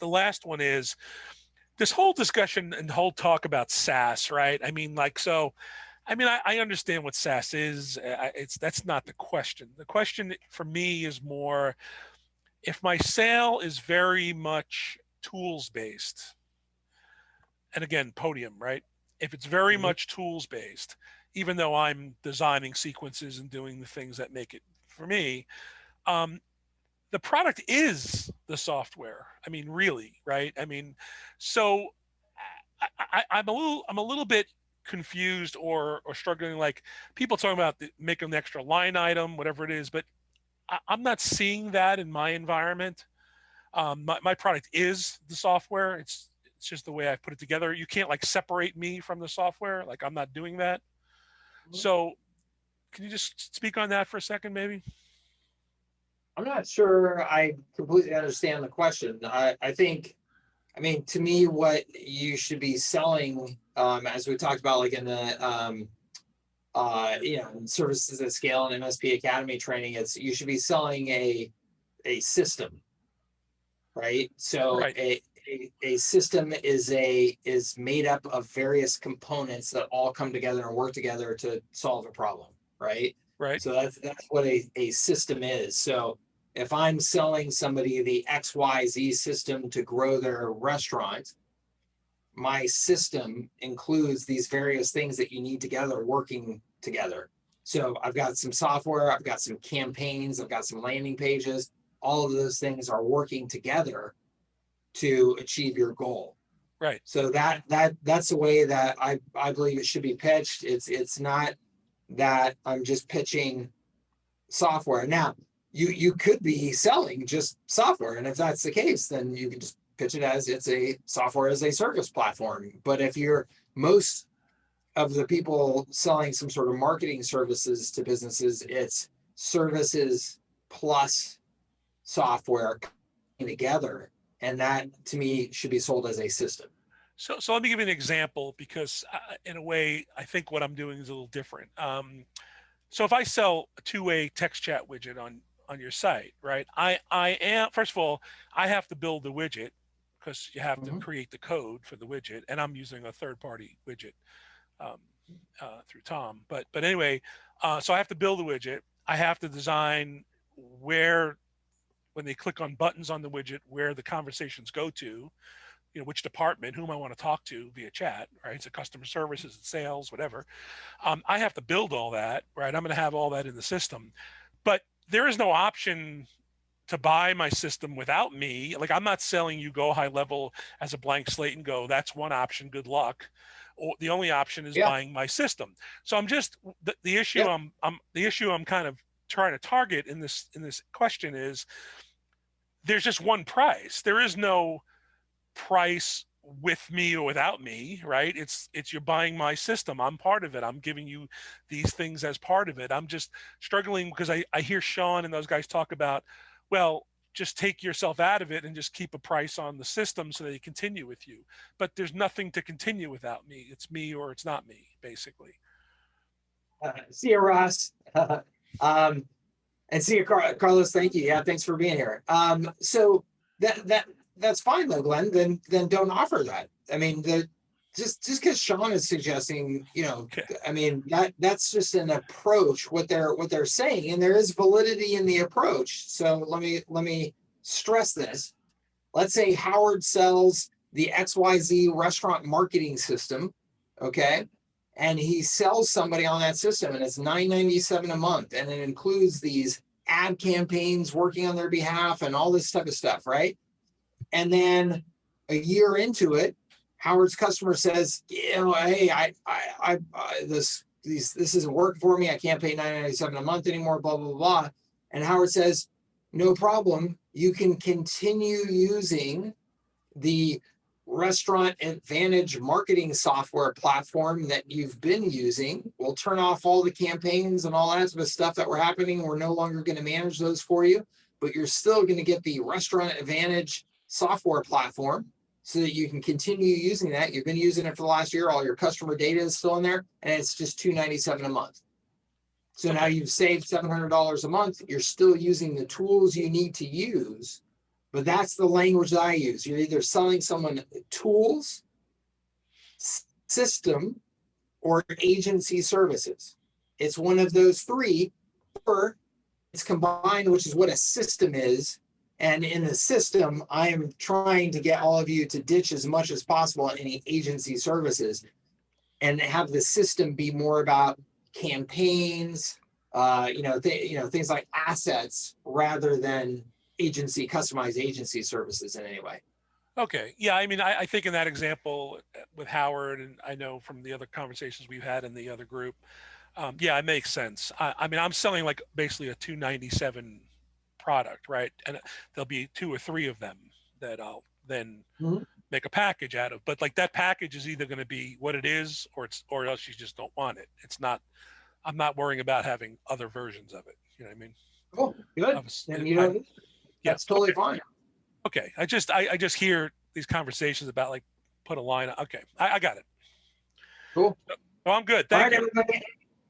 last one is this whole discussion and whole talk about SaaS, right? I mean, I understand what SaaS is. That's not the question. The question for me is more, if my sale is very much tools based, and again, Podium, right? If it's very much tools based, even though I'm designing sequences and doing the things that make it for me, the product is the software. I mean, really, right? I mean, so I'm a little bit confused or struggling. Like, people talking about making an extra line item, whatever it is, but I'm not seeing that in my environment. My product is the software. It's just the way I put it together. You can't like separate me from the software. Like, I'm not doing that. So can you just speak on that for a second, maybe?
I'm not sure I completely understand the question. I think, I mean, to me, what you should be selling, as we talked about, like in the, in Services at Scale and MSP Academy training, you should be selling a system, right? So
Right.
A system is made up of various components that all come together and work together to solve a problem, right?
Right.
So that's what a system is. So if I'm selling somebody the XYZ system to grow their restaurant, my system includes these various things that you need together working together. So I've got some software, I've got some campaigns, I've got some landing pages. All of those things are working together to achieve your goal.
Right.
So that's the way that I believe it should be pitched. It's not that I'm just pitching software. Now, you could be selling just software, and if that's the case, then you can just pitch it as it's a software as a service platform. But if you're most of the people selling some sort of marketing services to businesses, it's services plus software coming together, and that to me should be sold as a system.
So let me give you an example, because in a way, I think what I'm doing is a little different. So if I sell a two-way text chat widget on your site, right? I am, first of all, I have to build the widget, because you have to create the code for the widget, and I'm using a third-party widget through Tom. But anyway, so I have to build the widget. I have to design where, when they click on buttons on the widget, where the conversations go to, which department, whom I want to talk to via chat, right? So customer services, sales, whatever. I have to build all that, right? I'm going to have all that in the system, but there is no option to buy my system without me. Like, I'm not selling you Go Highlevel as a blank slate and go, that's one option, good luck. Or the only option is buying my system. So I'm just, the issue the issue I'm kind of trying to target in this question is, there's just one price. There is no price with me or without me, right? It's you're buying my system. I'm part of it. I'm giving you these things as part of it. I'm just struggling because I hear Sean and those guys talk about, well, just take yourself out of it and just keep a price on the system so they continue with you. But there's nothing to continue without me. It's me or it's not me, basically.
See you, Ross. And see you, Carlos. Thank you. Yeah, thanks for being here. So that's fine though, Glenn. Then don't offer that. I mean, just because Sean is suggesting, I mean, that's just an approach. What they're saying, and there is validity in the approach. So let me stress this. Let's say Howard sells the XYZ restaurant marketing system, okay? And he sells somebody on that system, and it's $9.97 a month, and it includes these ad campaigns working on their behalf and all this type of stuff, right? And then a year into it, Howard's customer says, hey, this this isn't working for me. I can't pay $9.97 a month anymore, blah, blah, blah. And Howard says, no problem. You can continue using the Restaurant Advantage marketing software platform that you've been using. We'll turn off all the campaigns and all that sort of stuff that were happening. We're no longer going to manage those for you, but you're still going to get the Restaurant Advantage software platform so that you can continue using that. You've been using it for the last year. All your customer data is still in there, and it's just $297 a month. So now you've saved $700 a month. You're still using the tools you need to use, but that's the language that I use. You're either selling someone tools, system, or agency services. It's one of those three, or it's combined, which is what a system is. And in the system, I am trying to get all of you to ditch as much as possible any agency services and have the system be more about campaigns, things like assets rather than customized agency services in any way.
Okay. Yeah. I mean, I think in that example with Howard, and I know from the other conversations we've had in the other group, yeah, it makes sense. I mean, I'm selling like basically a $297 product, right? And there'll be 2 or 3 of them that I'll then make a package out of. But like that package is either going to be what it is, or else you just don't want it. It's not. I'm not worrying about having other versions of it. You know what I mean?
Cool. Good. And you know, that's totally fine.
Okay. I just hear these conversations about like put a line. Okay. I got it.
Cool.
Oh, I'm good. Thank you.
Everybody.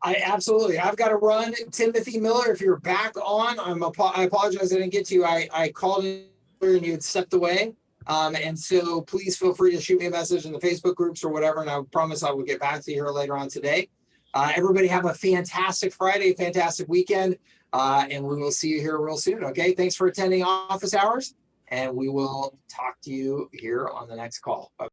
Absolutely. I've got to run. Timothy Miller, if you're back on, I apologize I didn't get to you. I called in and you had stepped away. And so please feel free to shoot me a message in the Facebook groups or whatever. And I promise I will get back to you here later on today. Everybody have a fantastic Friday, fantastic weekend. And we will see you here real soon. Okay. Thanks for attending office hours. And we will talk to you here on the next call. Bye.